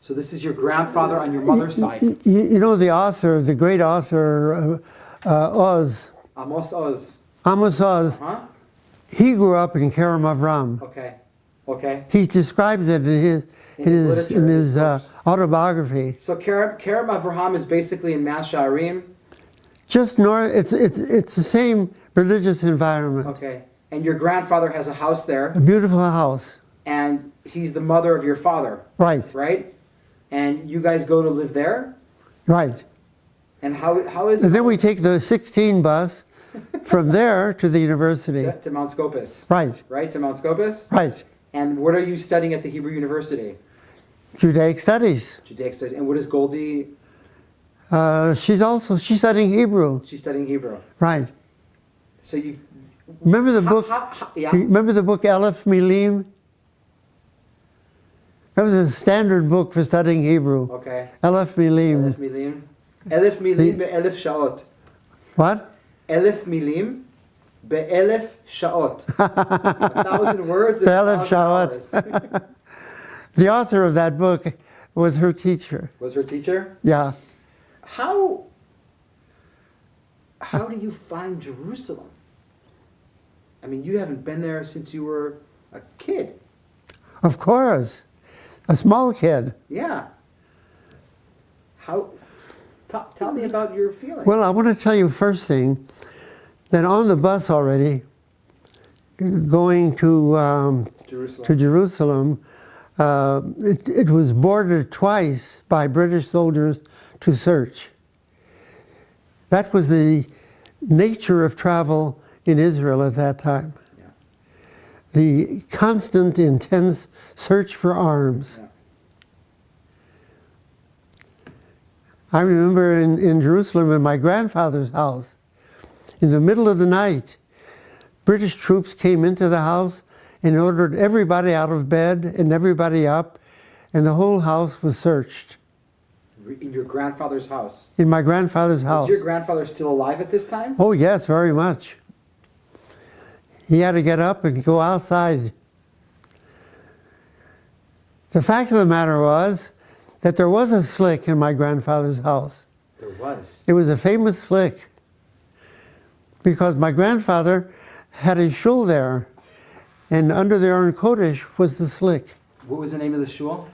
So this is your grandfather on your mother's side. You know the author, the great author, Oz, Amos Oz. Amos Oz, Huh? he grew up in Kerem Avram. Okay. Okay. He describes it in literature, in his his books. autobiography. So Kerem Avraham is basically in Masha'arim. Just north, it's the same religious environment. Okay. And your grandfather has a house there, A beautiful house. and he's the mother of your father, Right, right? And you guys go to live there? right. And how is And it then we take the 16 bus from there to the university. to Mount Scopus? Right, Right, to Mount Scopus? right. And what are you studying at the Hebrew University? Judaic studies. Judaic studies. And what is Goldie? She's studying Hebrew. She's studying Hebrew. Right. So you... Remember the book? Yeah. Remember the book Aleph Milim? That was a standard book for studying Hebrew. Okay. Aleph Milim. Elef milim. Elef milim be'elef sha'ot. What? Elef milim באלף שעות. 1,000 words in באלף 1,000 שעות. hours. The author of that book was her teacher. Was her teacher? Yeah. How do you find Jerusalem? I mean, you haven't been there since you were a kid. Of course. A small kid. Yeah. Tell me about your feelings. Well, I want to tell you first thing that on the bus already, going to Jerusalem, it was boarded twice by British soldiers to search. That was the nature of travel in Israel at that time. Yeah. The constant, intense search for arms. Yeah. I remember in Jerusalem, in my grandfather's house, in the middle of the night, British troops came into the house and ordered everybody out of bed and everybody up, and the whole house was searched. In your grandfather's house? In my grandfather's house. Was your grandfather still alive at this time? Oh yes, very much. He had to get up and go outside. The fact of the matter was that there was a slick in my grandfather's house. There was? It was a famous slick because my grandfather had a shul there, and under the Aron Kodesh was the slick. What was the name of the shul?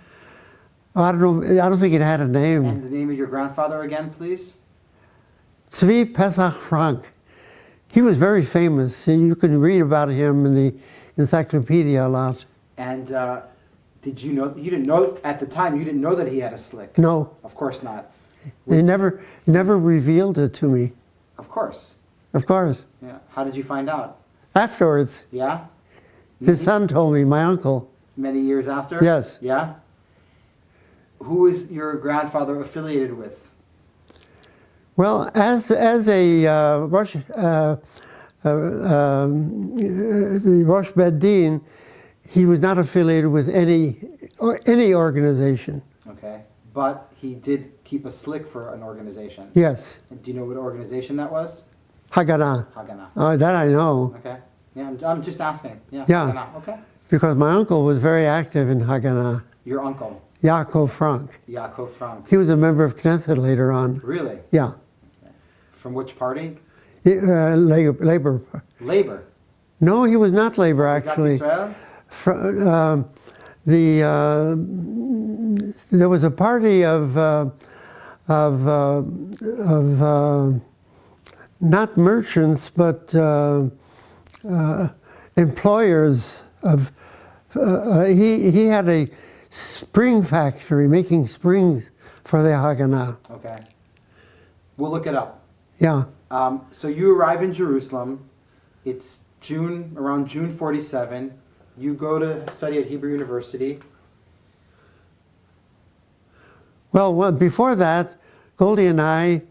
I don't know, I don't think it had a name. And the name of your grandfather again, please? Tzvi Pesach Frank. He was very famous. See, you can read about him in the encyclopedia a lot. And did you know, you didn't know, at the time, you didn't know that he had a slick? No. Of course not. He never revealed it to me. Of course. Of course. Yeah. How did you find out? Afterwards. Yeah? His son told me, my uncle. Many years after? Yes. Yeah? Who is your grandfather affiliated with? Well, as a Rosh Beddin, he was not affiliated with any organization. Okay. But he did keep a slick for an organization. Yes. And do you know what organization that was? Haganah. Haganah. Oh, that I know. Okay. Yeah, I'm just asking. Yeah. Yeah. Haganah. Okay. Because my uncle was very active in Haganah. Your uncle? Yaakov Frank. Yaakov Frank. He was a member of Knesset later on. Really? Yeah. From which party? Labor. Labor. No, he was not Labor actually. Israel? There was a party of not merchants but employers of. He had a spring factory making springs for the Haganah. Okay. We'll look it up. Yeah. So you arrive in Jerusalem. It's around June 47. You go to study at Hebrew University. Well, before that, Goldie and I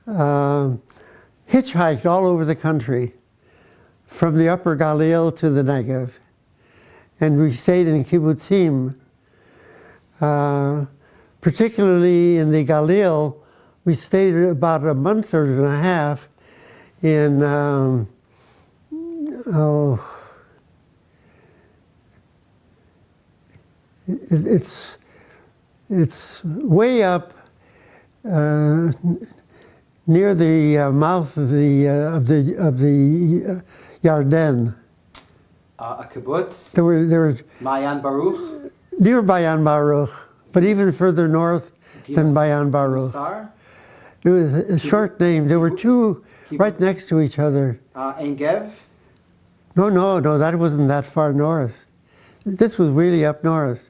hitchhiked all over the country, from the Upper Galil to the Negev. And we stayed in kibbutzim. Particularly in the Galil, we stayed about a month and a half in, it's way up near the mouth of the Yarden. A kibbutz? There were Mayan Baruch? near Bayan Baruch, but even further north than Bayan Baruch. Sar? It was a short name. There were two right next to each other. Ein Gev? No, that wasn't that far north. This was really up north.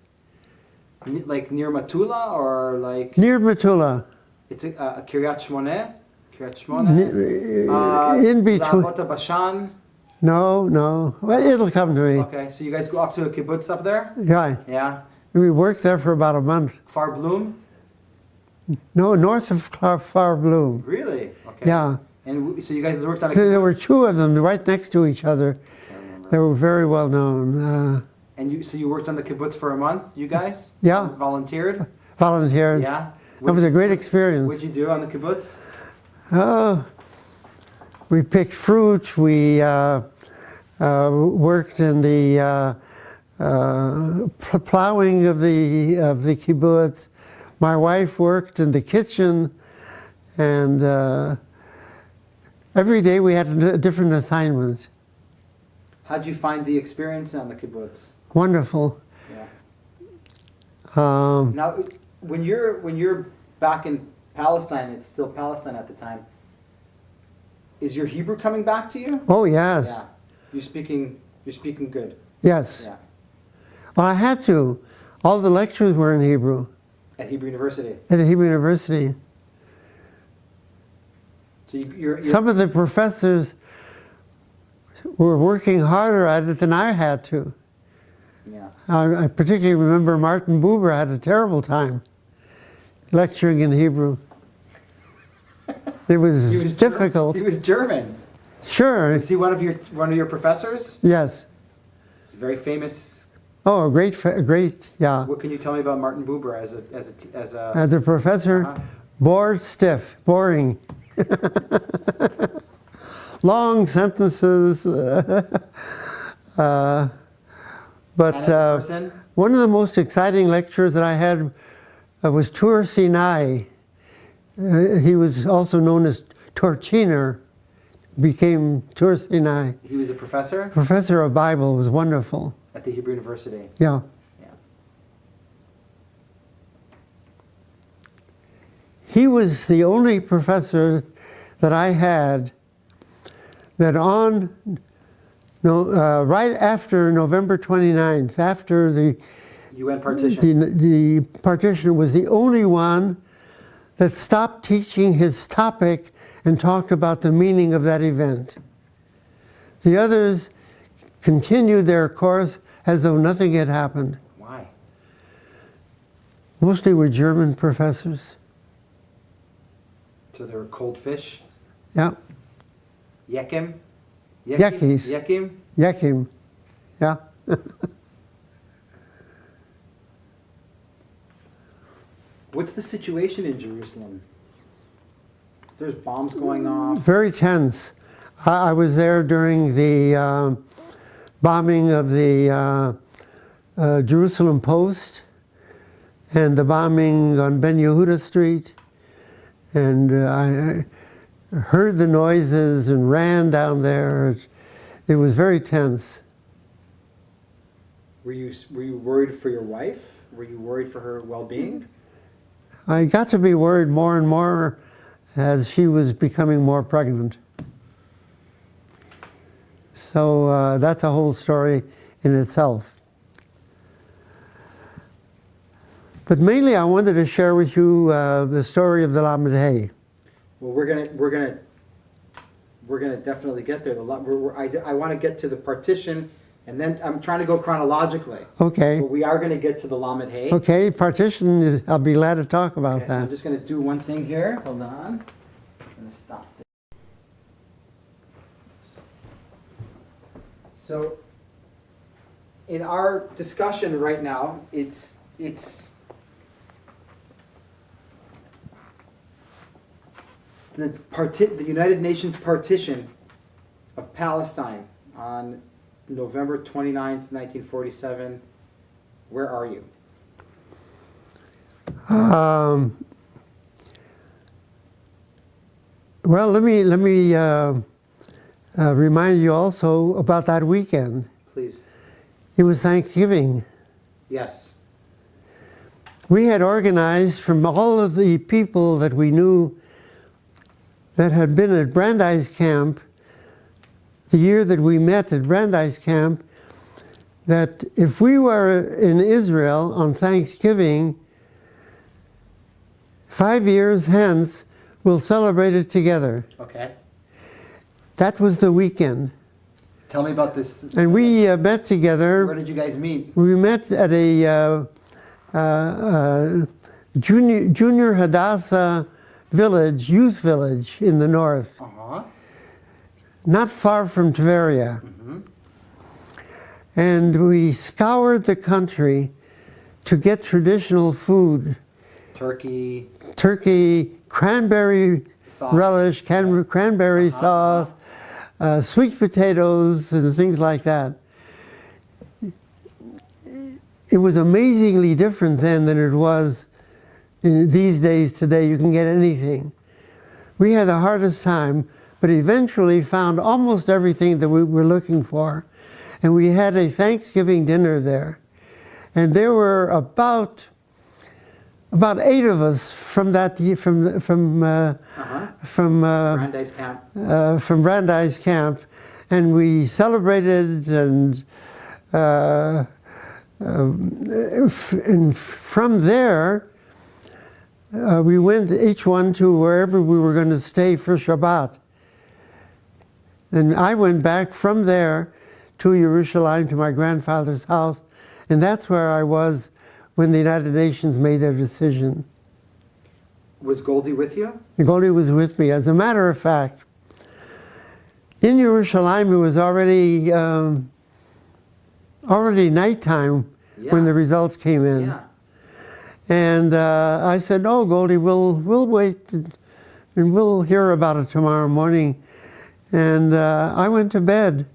Like near Matula or like? Near Metula. It's a Kiryat Shmoneh? Kiryat Shmoneh? In between. Lavota Bashan? No. Well, it'll come to me. Okay, so you guys go up to a kibbutz up there? Yeah. Yeah. We worked there for about a month. Kfar Blum? No, north of Far Bloom. Really? Okay. Yeah. And so you guys worked on a There kibbutz? were two of them right next to each other. Can't remember. They were very well known. And so you worked on the kibbutz for a month, you guys? Yeah. Volunteered? Volunteered. Yeah. It was a great experience. What'd you do on the kibbutz? Oh, We picked fruit. We worked in the plowing of the kibbutz. My wife worked in the kitchen, and every day we had a different assignment. How'd you find the experience on the kibbutz? Wonderful. Yeah. Um, Now, when you're back in Palestine, it's still Palestine at the time. Is your Hebrew coming back to you? oh yes, Yeah. You're speaking good. yes. Yeah. Well, I had to. All the lectures were in Hebrew At Hebrew University. at the Hebrew University. So you're Some of the professors were working harder at it than I had to. yeah. I particularly remember Martin Buber had a terrible time lecturing in Hebrew. It was difficult. He was German. Sure. Is he one of your professors? Yes. He's very famous. Oh, a great, yeah. What can you tell me about Martin Buber as a As a professor, Uh-huh. bored stiff, boring. Long sentences. and But as a person? one of the most exciting lectures that I had was Tur Sinai. He was also known as Torchiner, became Tur Sinai. He was a professor Professor of Bible, was wonderful. at the Hebrew University. Yeah. Yeah. He was the only professor that I had that right after November 29th, after the UN partition. the partition, was the only one that stopped teaching his topic and talked about the meaning of that event. The others continued their course as though nothing had happened. Why? Mostly were German professors. So there were cold fish. Yeah, Yekim. Yekis. Yekim. Yakim. Yeah. What's the situation in Jerusalem? There's bombs going off. Very tense. I was there during the bombing of the Jerusalem Post and the bombing on Ben Yehuda Street. And I heard the noises and ran down there. It was very tense. Were you worried for your wife? Were you worried for her well-being? I got to be worried more and more as she was becoming more pregnant. So that's a whole story in itself. But mainly I wanted to share with you the story of the Lamed Hey. Well, we're gonna definitely get there. I want to get to the partition, and then I'm trying to go chronologically. Okay. But we are going to get to the Lamed Hey. Okay, partition is, I'll be glad to talk about Okay, so that. I'm just going to do one thing here. Hold on. I'm going to stop this. So, in our discussion right now, it's the United Nations partition of Palestine on November 29th, 1947. Where are you? Well, let me remind you also about that weekend. Please. It was Thanksgiving. Yes. We had organized from all of the people that we knew that had been at Brandeis Camp, the year that we met at Brandeis Camp, that if we were in Israel on Thanksgiving, 5 years hence, we'll celebrate it together. Okay. That was the weekend. Tell me about this. And we met together. Where did you guys meet? We met at a junior Hadassah village, youth village in the north, not far from Tveria. Mm-hmm. And we scoured the country to get traditional food. Turkey. Turkey, cranberry Sauce. relish, cranberry sauce, sweet potatoes, and things like that. It was amazingly different then than it was in these days today. You can get anything. We had the hardest time, but eventually found almost everything that we were looking for. And we had a Thanksgiving dinner there. And there were about 8 of us from Brandeis Camp. from Brandeis Camp, and we celebrated, and from there we went each one to wherever we were going to stay for Shabbat. And I went back from there to Jerusalem, to my grandfather's house, and that's where I was when the United Nations made their decision. Was Goldie with you? Goldie was with me. As a matter of fact, in Jerusalem, it was already nighttime when the results came in. Yeah. And I said, "Oh, Goldie, we'll wait, and we'll hear about it tomorrow morning." And I went to bed,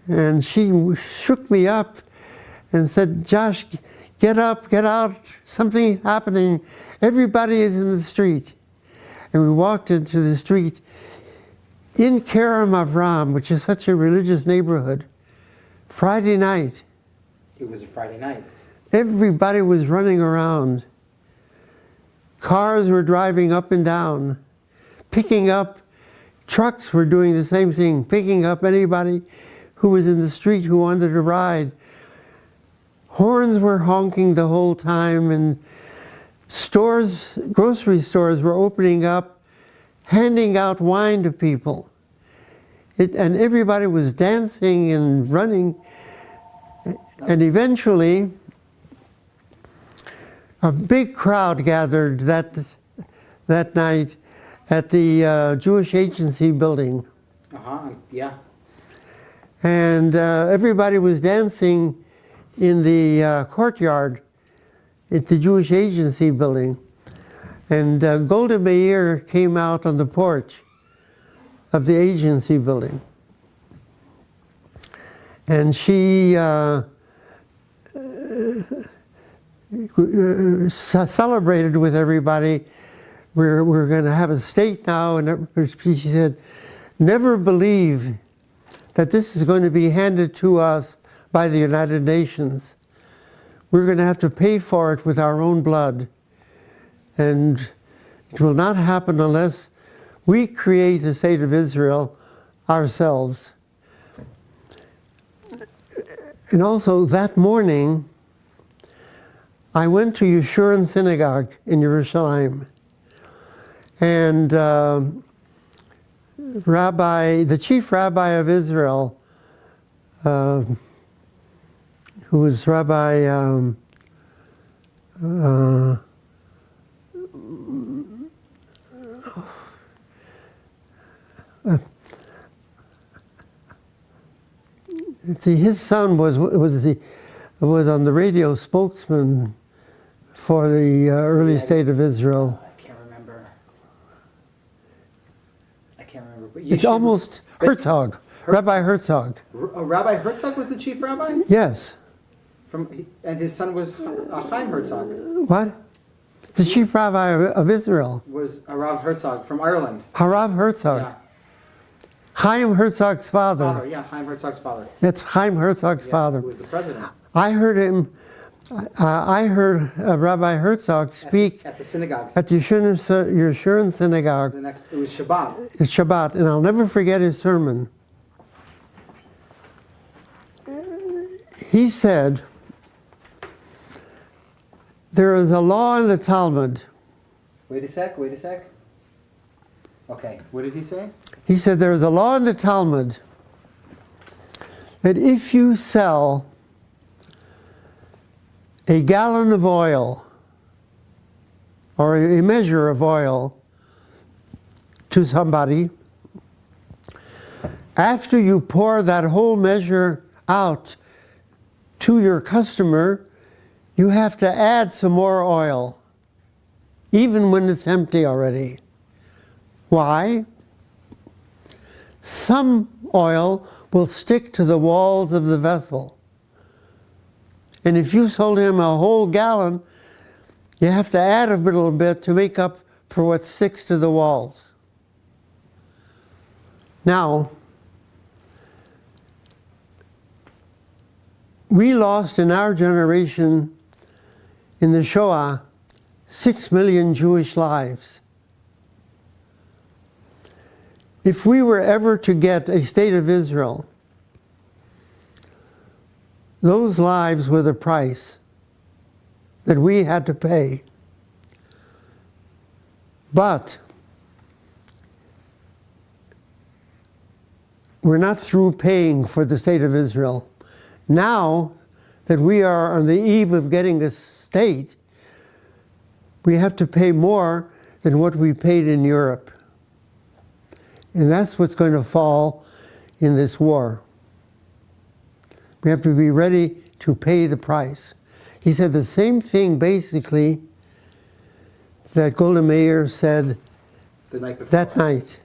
and she shook me up and said, "Josh, get up, get out, something's happening. Everybody is in the street." And we walked into the street in Kerem Avram, which is such a religious neighborhood. Friday night. It was a Friday night. Everybody was running around. Cars were driving up and down, picking up. Trucks were doing the same thing, picking up anybody who was in the street who wanted to ride. Horns were honking the whole time, and stores, grocery stores were opening up, handing out wine to people. And everybody was dancing and running. And eventually, a big crowd gathered that night at the Jewish Agency building. Yeah. And everybody was dancing in the courtyard at the Jewish Agency building. And Golda Meir came out on the porch of the agency building. And she celebrated with everybody. We're going to have a state now. And she said, "Never believe that this is going to be handed to us by the United Nations. We're going to have to pay for it with our own blood. And it will not happen unless we create the state of Israel ourselves." And also that morning, I went to Yeshurun Synagogue in Jerusalem. And the chief rabbi of Israel, who was Rabbi his son was on the radio spokesman for the early state of Israel. I can't remember. But It's almost Herzog. Rabbi Herzog. Rabbi Herzog was the chief rabbi? Yes. And his son was Chaim Herzog. What? The chief rabbi of Israel. Was Harav Herzog from Ireland. Harav Herzog. Yeah. Chaim Herzog's father. Yeah, Chaim Herzog's father. That's Chaim Herzog's father. Who was the president. I heard him. I heard Rabbi Herzog speak at the synagogue. At the Yeshurun Synagogue. It was Shabbat. It's Shabbat, and I'll never forget his sermon. He said, "There is a law in the Talmud." Wait a sec. Okay, what did he say? He said, "There is a law in the Talmud that if you sell a gallon of oil or a measure of oil to somebody, after you pour that whole measure out to your customer, you have to add some more oil, even when it's empty already. Why? Some oil will stick to the walls of the vessel. And if you sold him a whole gallon, you have to add a little bit to make up for what sticks to the walls. Now, we lost in our generation, in the Shoah, 6 million Jewish lives. If we were ever to get a state of Israel, those lives were the price that we had to pay. But we're not through paying for the state of Israel. Now that we are on the eve of getting a state, we have to pay more than what we paid in Europe. And that's what's going to fall in this war. We have to be ready to pay the price. He said the same thing, basically, that Golda Meir said The night before. that night.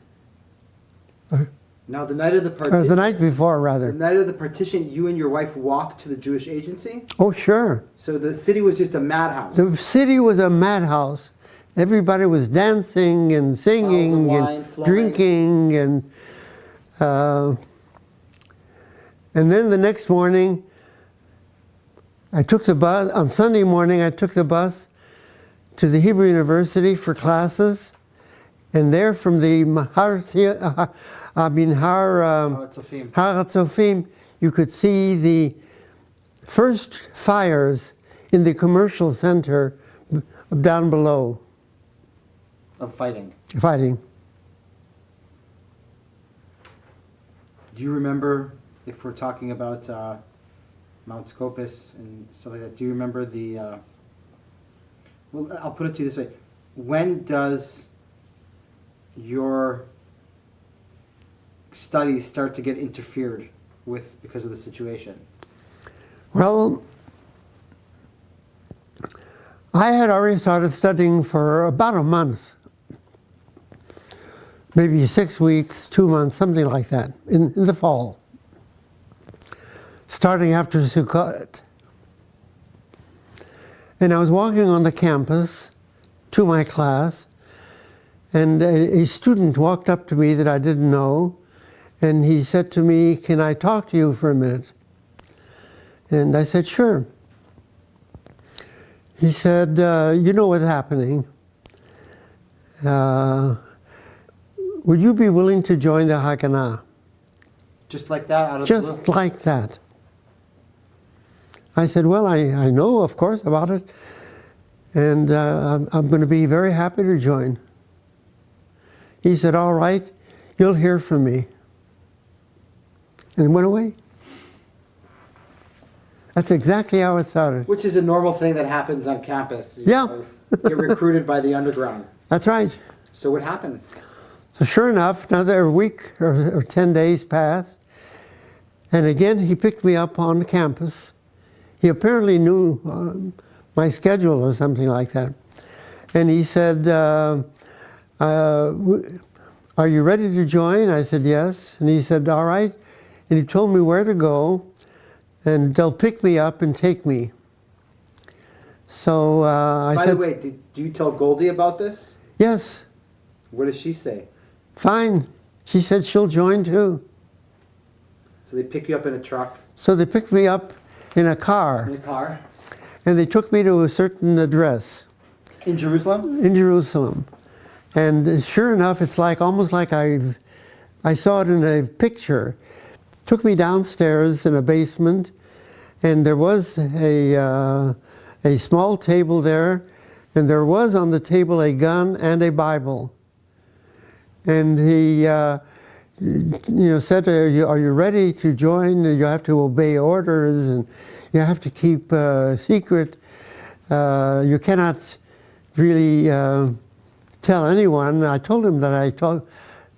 Now, the night of the Or partition. the night before, The rather. night of the partition, you and your wife walked to the Jewish agency. Oh, sure. So the city was just a madhouse. The city was a madhouse. Everybody was dancing and singing wine and flowing. drinking and then the next morning, I took the bus. On Sunday morning, I took the bus to the Hebrew University for classes, and there from the Har HaTzofim, you could see the first fires in the commercial center down below. Of fighting. Fighting. Do you remember, if we're talking about Mount Scopus and stuff like that, do you remember the, well, I'll put it to you this way. When does your studies start to get interfered with because of the situation? Well, I had already started studying for about a month. Maybe 6 weeks, 2 months, something like that, in the fall. Starting after Sukkot. And I was walking on the campus to my class, and a student walked up to me that I didn't know, and he said to me, "Can I talk to you for a minute?" And I said, "Sure." He said, "You know what's happening. Would you be willing to join the Haganah?" Just like that, out of the blue? Just like that. I said, "Well, I know, of course, about it, and I'm going to be very happy to join." He said, "All right, you'll hear from me." And went away. That's exactly how it started. Which is a normal thing that happens on campus. You Yeah. know, get recruited by the underground. That's right. So what happened? So sure enough, another week or 10 days passed, and again he picked me up on campus. He apparently knew my schedule or something like that. And he said, "Are you ready to join?" I said, "Yes." And he said, "All right." And he told me where to go, and they'll pick me up and take me. So I By said, the way, did you tell Goldie about this? "Yes, What does she say? fine." She said she'll join too. So they pick you up in a truck, So they picked me up in a car, in a car, and they took me to a certain address in Jerusalem? in Jerusalem. And sure enough, it's like almost like I saw it in a picture. Took me downstairs in a basement, and there was a small table there, and there was on the table a gun and a Bible. And he said, are you ready to join? You have to obey orders, and you have to keep secret. You cannot really tell anyone. I told him that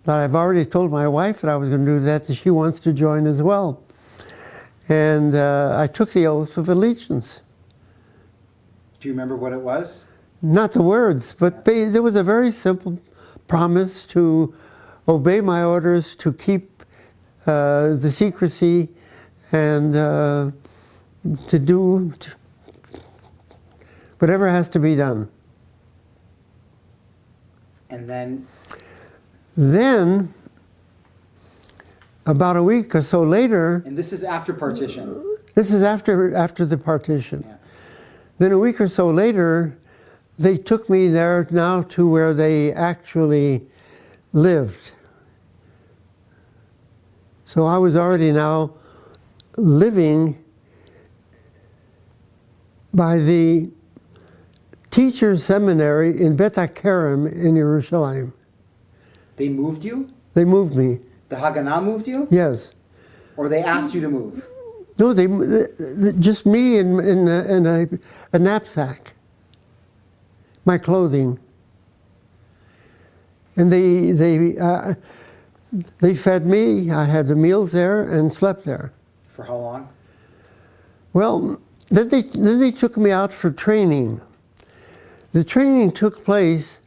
I've already told my wife that I was going to do that, and she wants to join as well. And I took the oath of allegiance. Do you remember what it was? Not the words, but there was a very simple promise to obey my orders, to keep the secrecy, and to do whatever has to be done. And then? Then, about a week or so later... And this is after partition? This is after the partition. Yeah. Then a week or so later, they took me there now to where they actually lived. So I was already now living by the teacher seminary in Bet HaKerem in Yerushalayim. They moved you? They moved me. The Haganah moved you? Yes. Or they asked you to move? No, just me in a knapsack, my clothing, and they fed me. I had the meals there and slept there. For how long? Well, then they took me out for training. The training took place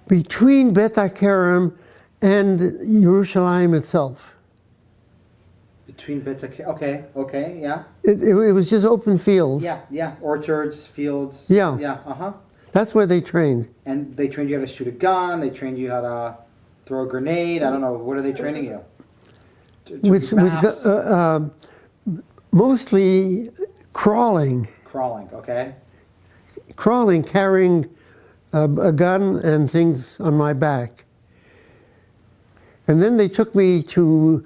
between Bet HaKerem and Yerushalayim itself. Between Bet HaKerem, okay, yeah. It was just open fields. Yeah, orchards, fields. Yeah. That's where they trained. And they trained you how to shoot a gun, they trained you how to throw a grenade, I don't know, what are they training you? Mostly crawling. Crawling, okay. Crawling, carrying a gun and things on my back. And then they took me to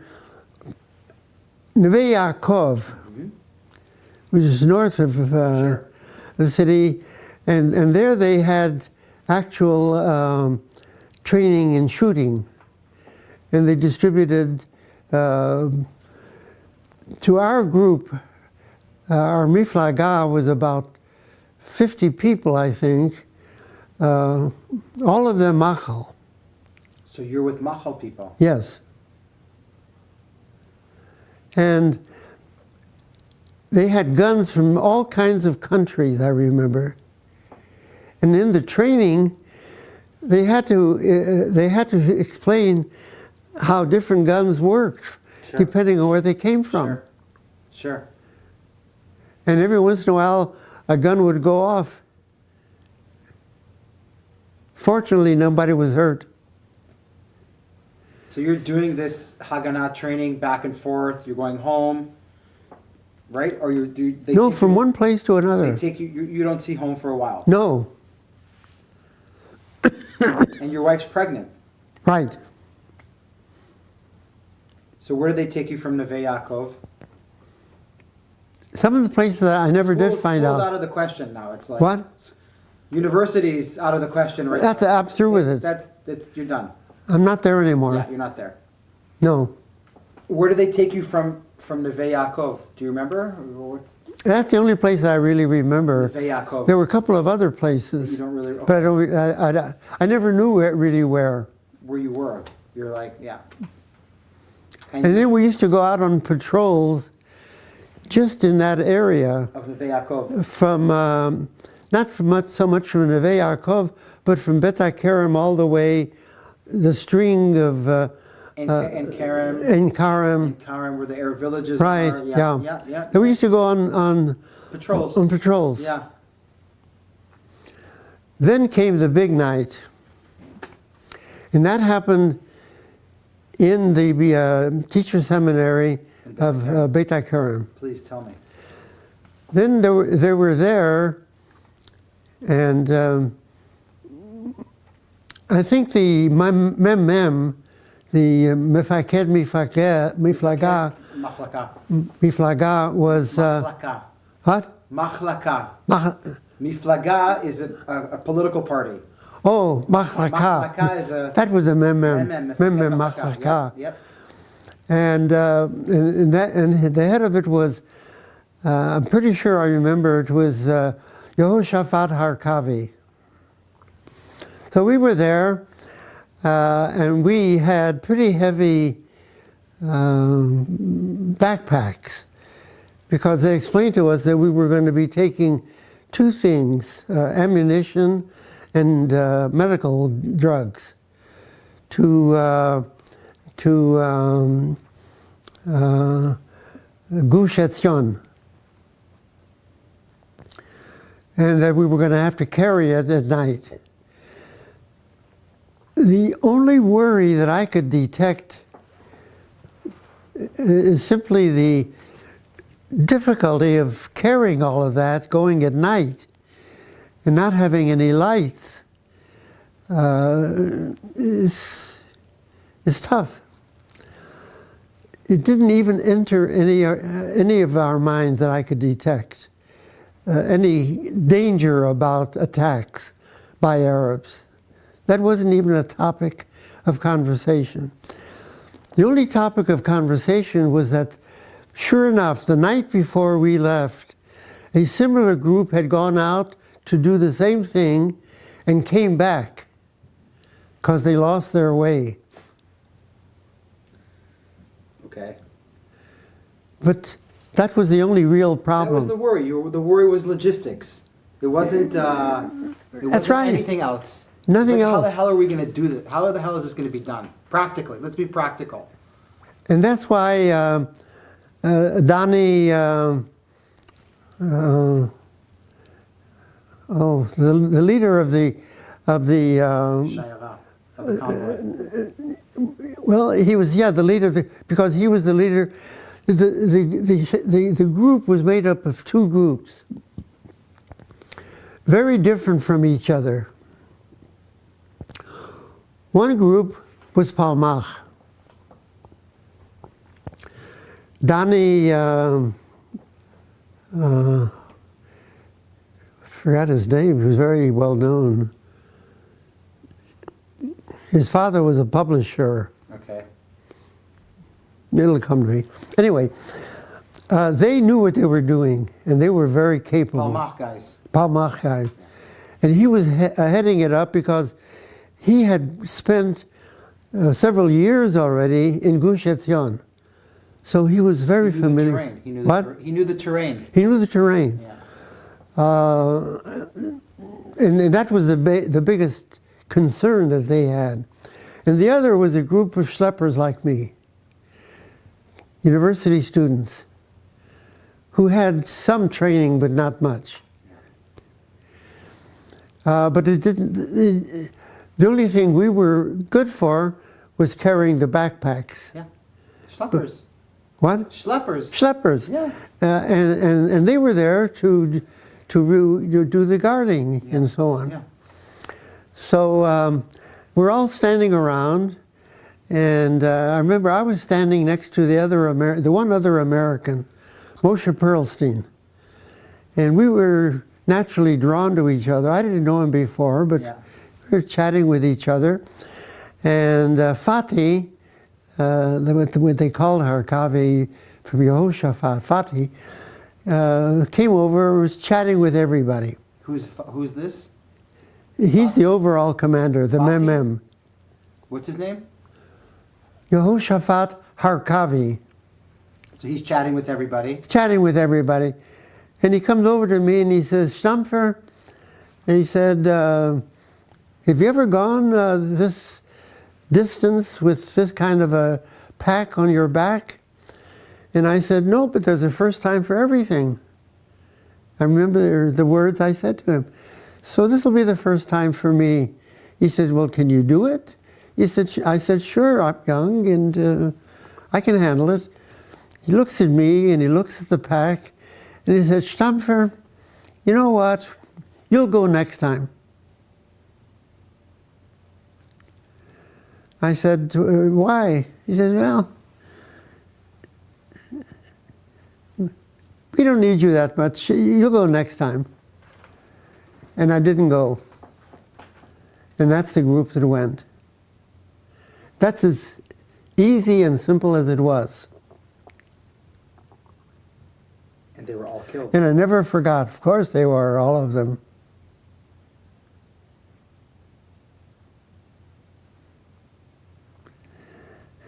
Neve Yaakov, which is north of the city, and there they had actual training in shooting, and they distributed to our group. Our miflaga was about 50 people, I think, all of them machal. So you're with machal people? Yes. And they had guns from all kinds of countries, I remember. And in the training, they had to explain how different guns worked, depending on where they came from. Sure. And every once in a while, a gun would go off. Fortunately, nobody was hurt. So you're doing this Haganah training back and forth. You're going home, right? Or no, from one place to another. They take you. You don't see home for a while. No. And your wife's pregnant. Right. So where did they take you from Neve Yaakov? Some of the places that I never did find out. School's out of the question now. It's like what? University's out of the question right now. I'm through with it. You're done. I'm not there anymore. Yeah, you're not there. No. Where did they take you from Neve Yaakov? Do you remember? That's the only place that I really remember. Neve Yaakov. There were a couple of other places. You don't really. Okay. But I never knew really where. Where you were. You're like, yeah. And then we used to go out on patrols just in that area. Of Neve Yaakov. From, not so much from Neve Yaakov, but from Bet HaKerem all the way, the string of... And Karem. And Karem. And Karem, where the Arab villages right, are. Yeah. And we used to go on patrols. On patrols. Yeah. Then came the big night. And that happened in the teacher seminary of Beit HaKerem. Please tell me. Then they were there, and I think the mem, the Mefaked Miflaga was... what? Machlaka. Miflaga is a political party. Oh, Machlaka. Is a... That was a mem Machlaka. Yep. And the head of it was, I'm pretty sure I remember, it was Yehoshaphat Harkavi. So we were there, and we had pretty heavy backpacks, because they explained to us that we were going to be taking two things, ammunition and medical drugs. Gush Etzion, and that we were going to have to carry it at night. The only worry that I could detect is simply the difficulty of carrying all of that going at night and not having any lights is tough. It didn't even enter any of our minds that I could detect any danger about attacks by Arabs. That wasn't even a topic of conversation. The only topic of conversation was that, sure enough, the night before we left, a similar group had gone out to do the same thing and came back because they lost their way. Okay. But that was the only real problem. That was the worry. The worry was logistics. It wasn't. That's right. Anything else. Nothing else. How the hell are we going to do this? How the hell is this going to be done? Practically. Let's be practical. And that's why Donnie, the leader of the Shayara, of the convoy. well, he was, the leader, because he was the leader. The group was made up of two groups, very different from each other. One group was Palmach. Donnie, forgot his name, he was very well known. His father was a publisher. Okay. It'll come to me. Anyway, they knew what they were doing, and they were very capable. Palmach guys. Palmach guys. And he was heading it up because he had spent several years already in Gush Etzion. So he was very familiar. The terrain. He knew What? He knew the terrain. He knew the terrain. Yeah. And that was the biggest concern that they had. And the other was a group of schleppers like me, university students, who had some training but not much. But it didn't. The only thing we were good for was carrying the backpacks. Yeah. Schleppers. What? Schleppers. Schleppers. Yeah. And they were there to do the guarding and so on. Yeah. So we're all standing around, and I remember I was standing next to the one other American, Moshe Perlstein, and we were naturally drawn to each other. I didn't know him before, but we were chatting with each other, and Fatih, what they called her, Kavi from Yehoshaphat, Fatih, came over and was chatting with everybody. Who's this? He's the overall commander, the Fatih? Mem. What's his name? Yehoshaphat Harkavi. So he's chatting with everybody. Chatting with everybody. And he comes over to me and he says, Stampfer, and he said, have you ever gone this distance with this kind of a pack on your back? And I said, no, but there's a first time for everything. I remember the words I said to him. So this will be the first time for me. He said, well, can you do it? I said, sure, I'm young and I can handle it. He looks at me and he looks at the pack and he said, Stampfer, you know what? You'll go next time. I said, why? He said, well, we don't need you that much. You'll go next time. And I didn't go. And that's the group that went. That's as easy and simple as it was. And they were all killed. And I never forgot. Of course they were, all of them.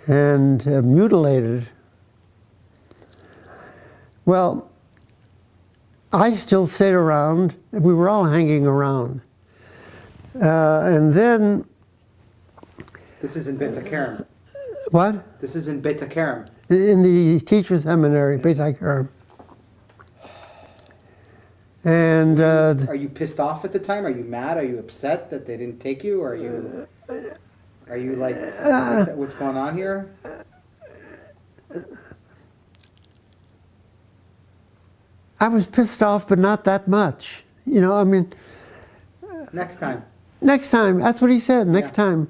And mutilated. Well, I still stayed around. We were all hanging around. And then This is in Beit HaKerem. What? This is in Beit HaKerem. In the teacher seminary, Beit HaKerem. And Are you pissed off at the time? Are you mad? Are you upset that they didn't take you? Are you like, what's going on here? I was pissed off, but not that much. You know, I mean... Next time. Next time, that's what he said, next time.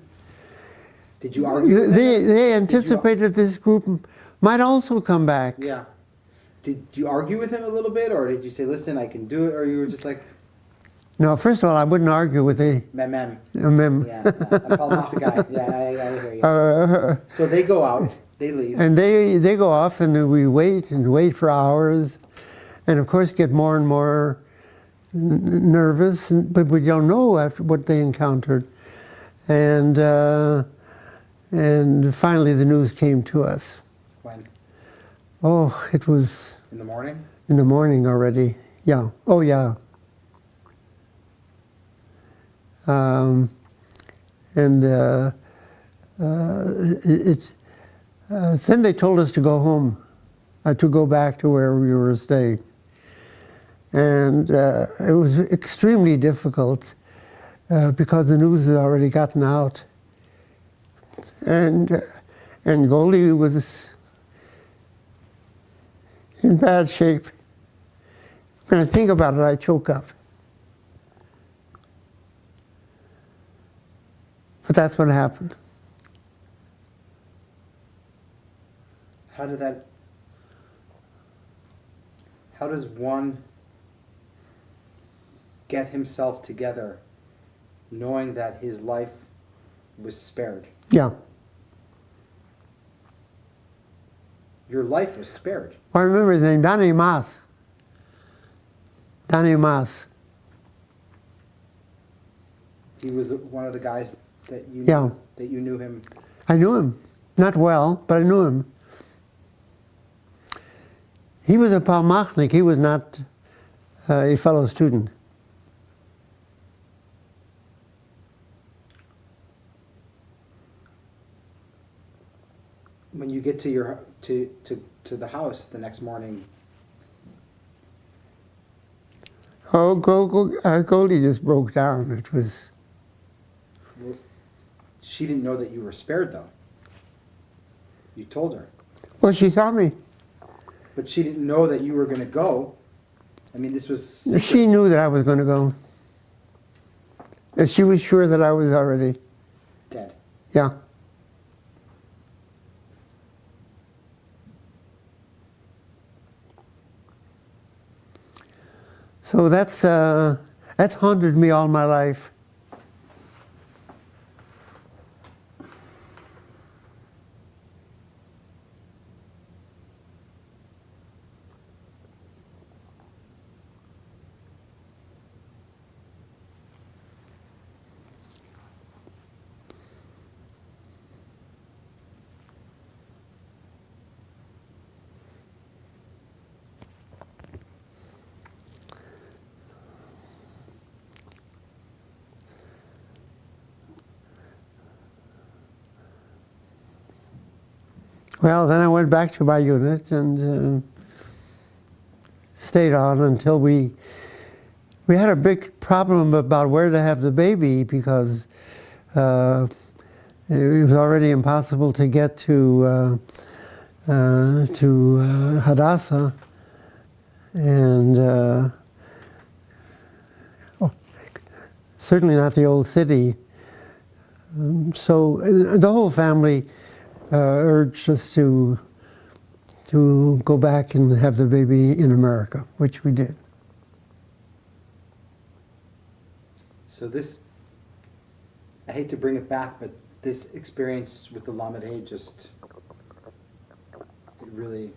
Did you argue with him? They anticipated this group might also come back. Yeah. Did you argue with him a little bit, or did you say, listen, I can do it, or you were just like... No, first of all, I wouldn't argue with the... Mem. Mem. Yeah, I'm calling off the guy. Yeah, I hear you. So they go out, they leave. And they go off, and we wait and wait for hours, and of course get more and more nervous, but we don't know after what they encountered. And finally the news came to us. When? Oh, it was... In the morning? In the morning already, yeah. Oh, yeah. Then they told us to go home, to go back to where we were staying. And it was extremely difficult because the news had already gotten out. And Goldie was in bad shape. When I think about it, I choke up. But that's what happened. How does one get himself together knowing that his life was spared? Yeah. Your life was spared. I remember his name, Danny Mas. Danny Mas. He was one of the guys that you knew, Yeah. that you knew him. I knew him. Not well, but I knew him. He was a Palmachnik. He was not a fellow student. When you get to your to the house the next morning, Oh, Goldie just broke down. It was... she didn't know that you were spared, though. You told her. Well, she saw me. But she didn't know that you were going to go. I mean, this was secret. She knew that I was going to go. She was sure that I was already... Dead. Yeah. So that's haunted me all my life. Well, then I went back to my unit and stayed on until we had a big problem about where to have the baby because it was already impossible to get to Hadassah, and certainly not the old city. So the whole family urged us to go back and have the baby in America, which we did. So this, I hate to bring it back, but this experience with the Lamed just, it really...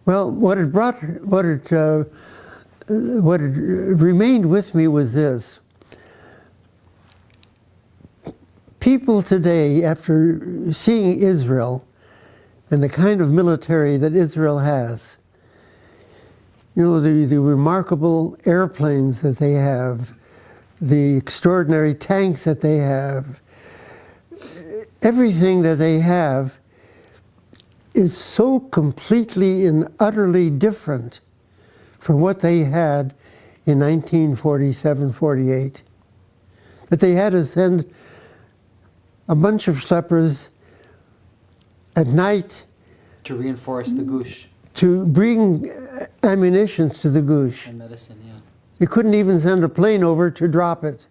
Well, what remained with me was this. People today, after seeing Israel and the kind of military that Israel has, you know, the remarkable airplanes that they have, the extraordinary tanks that they have, everything that they have is so completely and utterly different from what they had in 1947-48, that they had to send a bunch of schleppers at night To reinforce the gush to bring ammunitions to the gush. and medicine, yeah. You couldn't even send a plane over to drop it.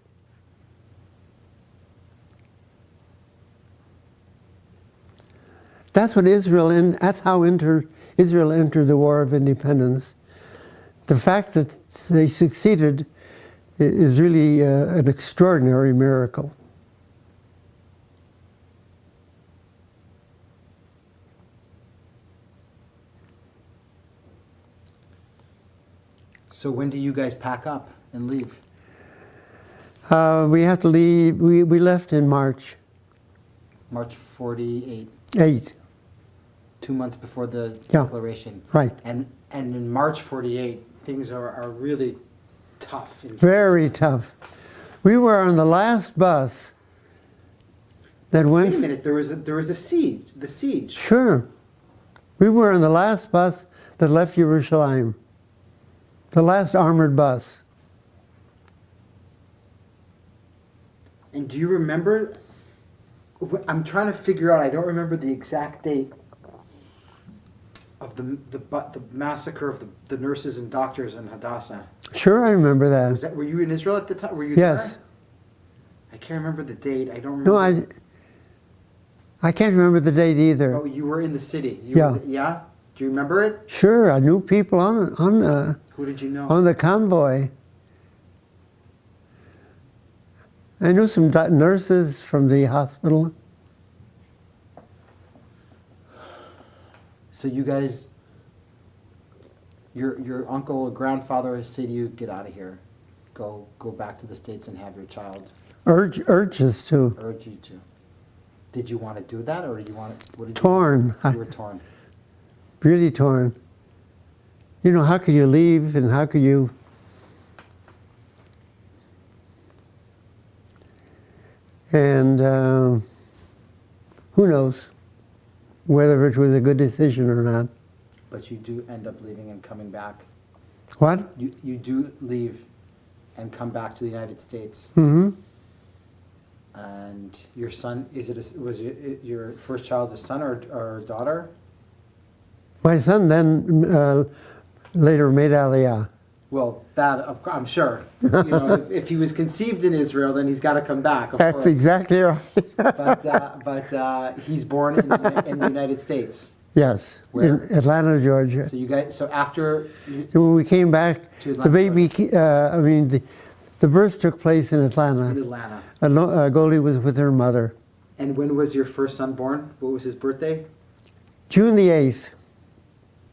That's what that's how Israel entered the War of Independence. The fact that they succeeded is really an extraordinary miracle. So when do you guys pack up and leave? We have to leave. We left in March March 48, 8. 2 months before the Yeah. declaration. Right. And in March 48, things are really tough. Very tough. We were on the last bus that went. Wait a minute, there was a siege. The siege. Sure. We were on the last bus that left Jerusalem. The last armored bus. And do you remember? I'm trying to figure out. I don't remember the exact date of the massacre of the nurses and doctors in Hadassah. Sure, I remember that. Were you in Israel at the time? Were you Yes. there? I can't remember the date. I don't remember. No, I can't remember the date either. Oh, you were in the city. Yeah. Yeah. Do you remember it? Sure, I knew people on Who did you know? the convoy. I knew some nurses from the hospital. So you guys, your uncle or grandfather say to you, "Get out of here, go back to the States and have your child." Urge us to. Urge you to. Did you want to do that, or did you want to? What did Torn. You were torn. Really torn. You know, how could you leave and how could you... And who knows whether it was a good decision or not. But you do end up leaving and coming back. What? You do leave and come back to the United States. Mm-hmm. And your son, was your first child a son or daughter? My son then later made Aliyah. Well, I'm sure. You know, if he was conceived in Israel, then he's got to come back. Of That's course. exactly right. But he's born in the United States. Yes, Where? in Atlanta, Georgia. So you guys. So after. So when we came back, To the baby, Atlanta, the birth took place in Atlanta. In Atlanta. Goldie was with her mother. And when was your first son born? What was his birthday? June the 8th.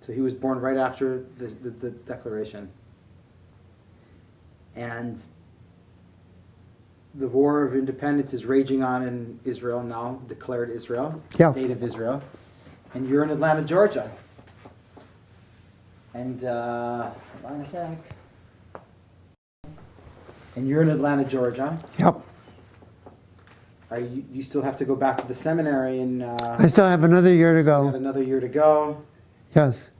So he was born right after the declaration. And the War of Independence is raging on in Israel now, declared Israel, Yeah. State of Israel. And you're in Atlanta, Georgia. And, hold on a sec. And you're in Atlanta, Georgia. Yep. Are you still have to go back to the seminary and I still have another year to you go. got another year to go. Yes.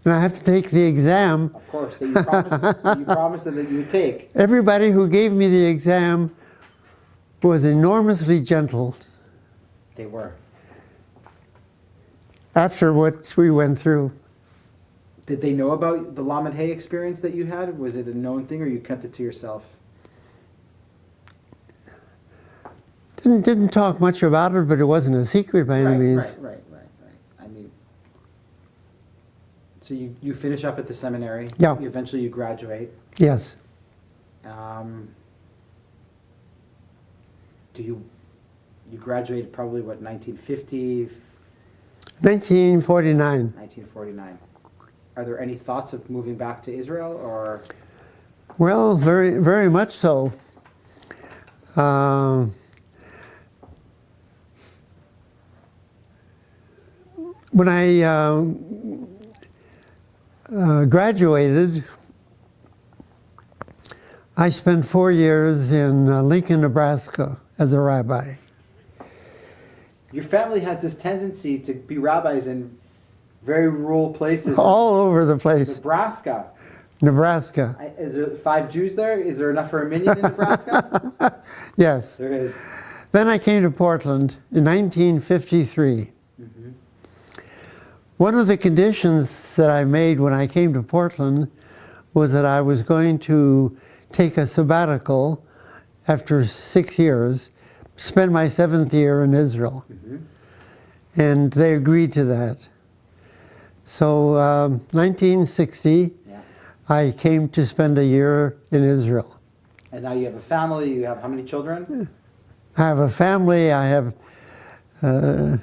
And I have to take the exam. Of course, that you promised them that you would take. Everybody who gave me the exam was enormously gentle They were. after what we went through. Did they know about the Lamed Hay experience that you had? Was it a known thing, or you kept it to yourself? Didn't talk much about it, but it wasn't a secret by any means. Right. I mean, so you finish up at the seminary. Yeah. Eventually, you graduate. Yes. You graduated probably what 1950, 1949. 1949. Are there any thoughts of moving back to Israel, or? Well, very, very much so. When I graduated, I spent 4 years in Lincoln, Nebraska as a rabbi. Your family has this tendency to be rabbis in very rural places. All over the place. Nebraska. Nebraska. Is there 5 Jews there? Is there enough for a minion in Nebraska? Yes. There is. Then I came to Portland in 1953. Mm-hmm. One of the conditions that I made when I came to Portland was that I was going to take a sabbatical after 6 years, spend my 7th year in Israel. Mm-hmm. And they agreed to that. So 1960, Yeah. I came to spend a year in Israel. And now you have a family. You have how many children? I have a family. I have, I've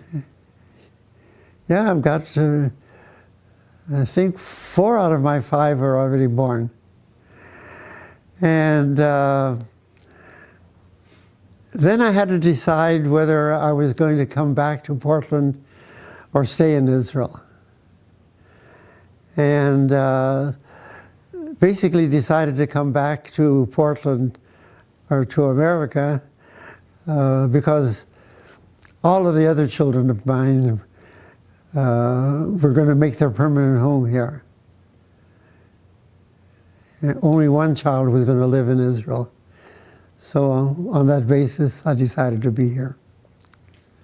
got, I think 4 out of my 5 are already born. And then I had to decide whether I was going to come back to Portland or stay in Israel. And basically decided to come back to Portland or to America because all of the other children of mine were going to make their permanent home here. And only one child was going to live in Israel. So on that basis, I decided to be here.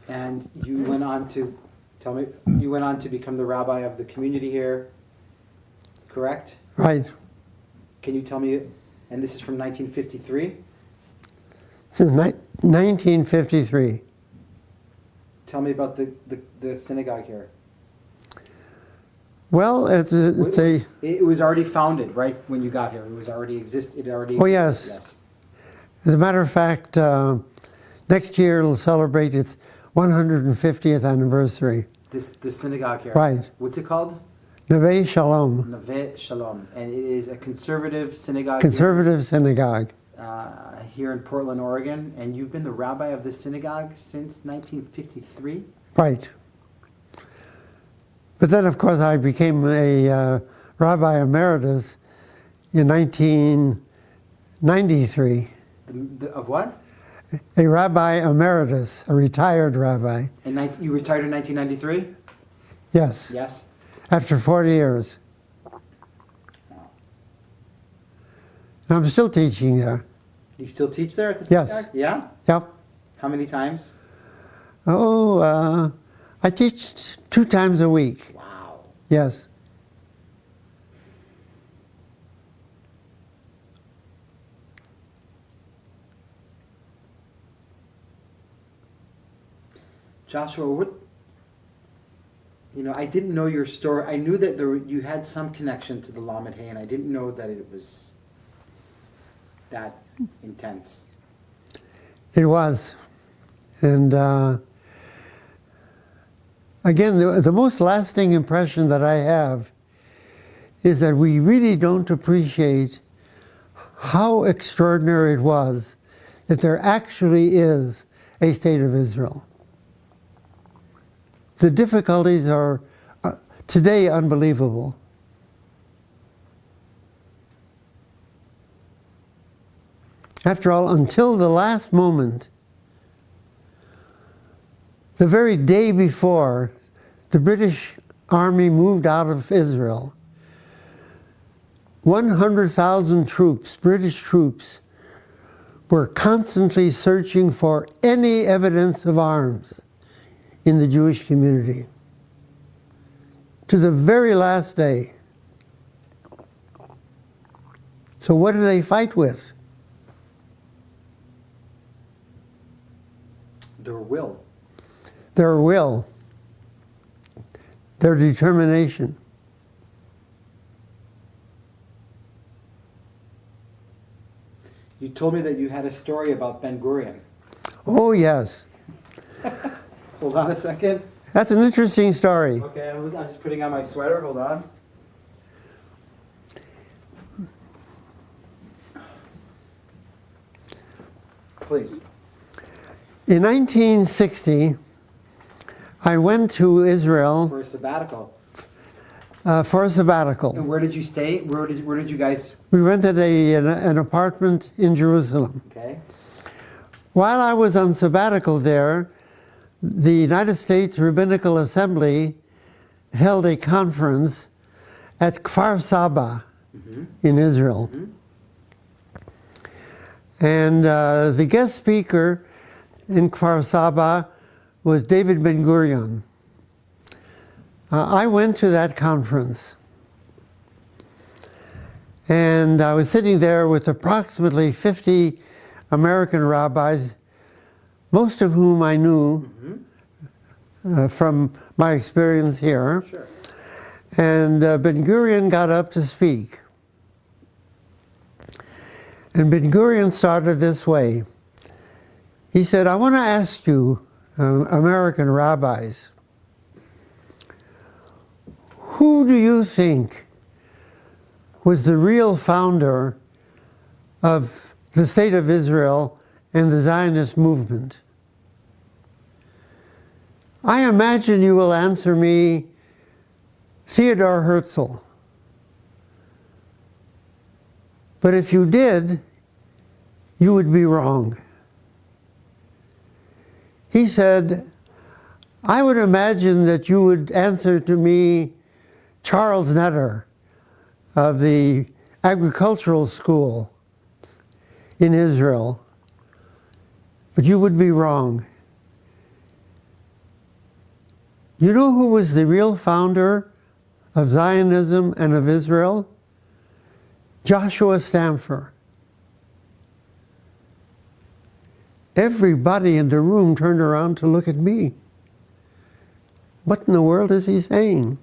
And you went on to, tell me, you went on to become the rabbi of the community here, correct? Right. Can you tell me, and this is from 1953? Since 1953. Tell me about the synagogue here. Well, it was already founded, right, when you got here. It was already existed. It already. Oh, yes. Yes. As a matter of fact, next year it'll celebrate its 150th anniversary. This synagogue here. Right. What's it called? Neve Shalom. Neve Shalom, and it is a conservative synagogue. Conservative synagogue. Here in Portland, Oregon, and you've been the rabbi of this synagogue since 1953. Right. But then, of course, I became a rabbi emeritus in 1993. Of what? A rabbi emeritus, a retired rabbi. You retired in 1993? Yes. Yes. After 40 years. And I'm still teaching there. You still teach there at the Yes. synagogue? Yeah? Yep. How many times? Oh, I teach 2 times a week. Wow. Yes. Joshua, I didn't know your story. I knew that you had some connection to the Lamed Hey, and I didn't know that it was that intense. It was. And again, the most lasting impression that I have is that we really don't appreciate how extraordinary it was that there actually is a state of Israel. The difficulties are today unbelievable. After all, until the last moment, the very day before the British Army moved out of Israel, 100,000 troops, British troops, were constantly searching for any evidence of arms in the Jewish community. To the very last day. So what do they fight with? Their will. Their will. Their determination. You told me that you had a story about Ben Gurion. Oh, yes. Hold on a second. That's an interesting story. Okay, I'm just putting on my sweater. Hold on. Please. In 1960, I went to Israel For a sabbatical. for a sabbatical. And where did you stay? Where did you guys? We rented an apartment in Jerusalem. Okay. while I was on sabbatical there, the United States Rabbinical Assembly held a conference at Kfar Saba in Israel. And the guest speaker in Kfar Saba was David Ben-Gurion. I went to that conference. And I was sitting there with approximately 50 American rabbis, most of whom I knew from my experience here. Sure. And Ben-Gurion got up to speak. And Ben-Gurion started this way. He said, I want to ask you, American rabbis, who do you think was the real founder of the State of Israel and the Zionist movement? I imagine you will answer me, Theodor Herzl. But if you did, you would be wrong. He said, I would imagine that you would answer to me Charles Netter of the agricultural school in Israel, but you would be wrong. You know who was the real founder of Zionism and of Israel? Joshua Stampfer. Everybody in the room turned around to look at me. What in the world is he saying?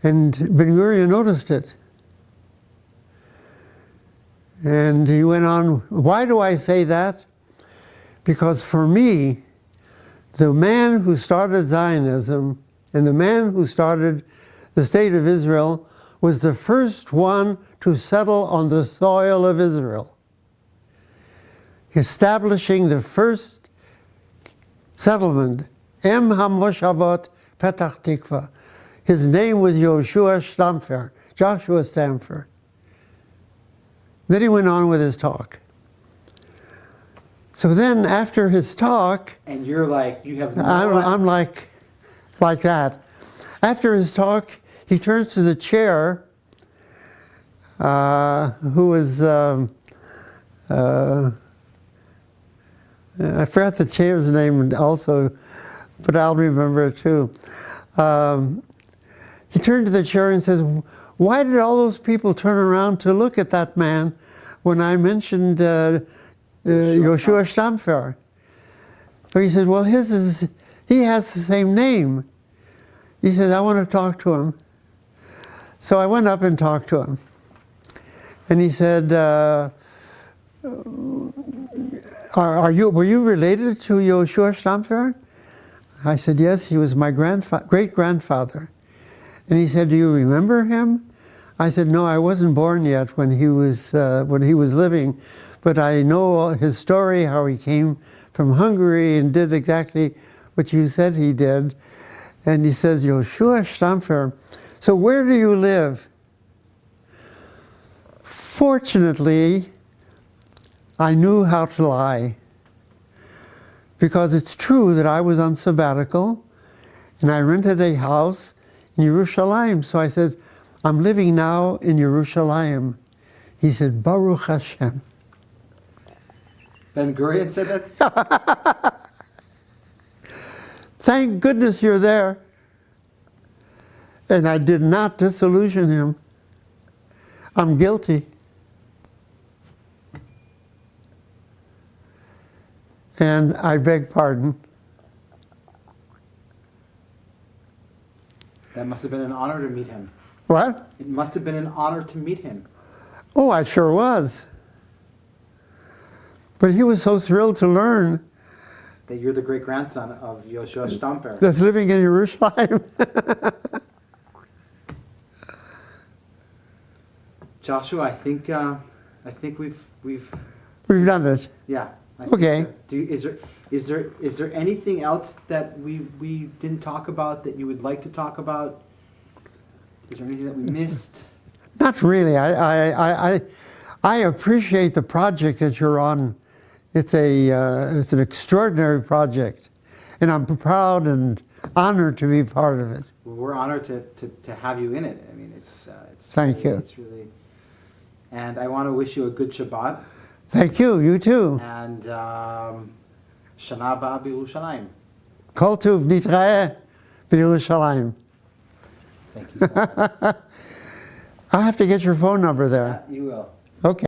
And Ben-Gurion noticed it. And he went on, why do I say that? Because for me, the man who started Zionism and the man who started the State of Israel was the first one to settle on the soil of Israel, establishing the first settlement, Em HaMoshavot Petach Tikva. His name was Yehושע Stampfer, Joshua Stampfer. Then he went on with his talk. So then after his talk... And you're like, you have no... I'm like that. After his talk, he turns to the chair, who was... I forgot the chair's name also, but I'll remember it too. He turned to the chair and says, why did all those people turn around to look at that man when I mentioned Yehושע Stampfer? So he said, well, he has the same name. He said, I want to talk to him. So I went up and talked to him. And he said, were you related to Yehושע Stampfer? I said, yes, he was my great-grandfather. And he said, do you remember him? I said, no, I wasn't born yet when he was living, but I know his story, how he came from Hungary and did exactly what you said he did. And he says, Yehושע Stampfer, so where do you live? Fortunately, I knew how to lie, because it's true that I was on sabbatical and I rented a house in Yerushalayim. So I said, I'm living now in Yerushalayim. He said, Baruch Hashem. Ben-Gurion said that? Thank goodness you're there. And I did not disillusion him. I'm guilty. And I beg pardon. That must have been an honor to meet him. What? It must have been an honor to meet him. Oh, I sure was. But he was so thrilled to learn That you're the great-grandson of Yehושע Stampfer. that's living in Jerusalem. Joshua, I think we've We've done it. yeah. I think Okay. so. Is there anything else that we didn't talk about that you would like to talk about? Is there anything that we missed? Not really. I appreciate the project that you're on. It's an extraordinary project, and I'm proud and honored to be part of it. We're honored to have you in it. I mean, it's Thank really, you. It's really, and I want to wish you a good Shabbat. Thank you. You too. And Shana Haba b'Yerushalayim. Kol tuv nitra'eh b'Yerushalayim. Thank you so much. I have to get your phone number there. You will. Okay.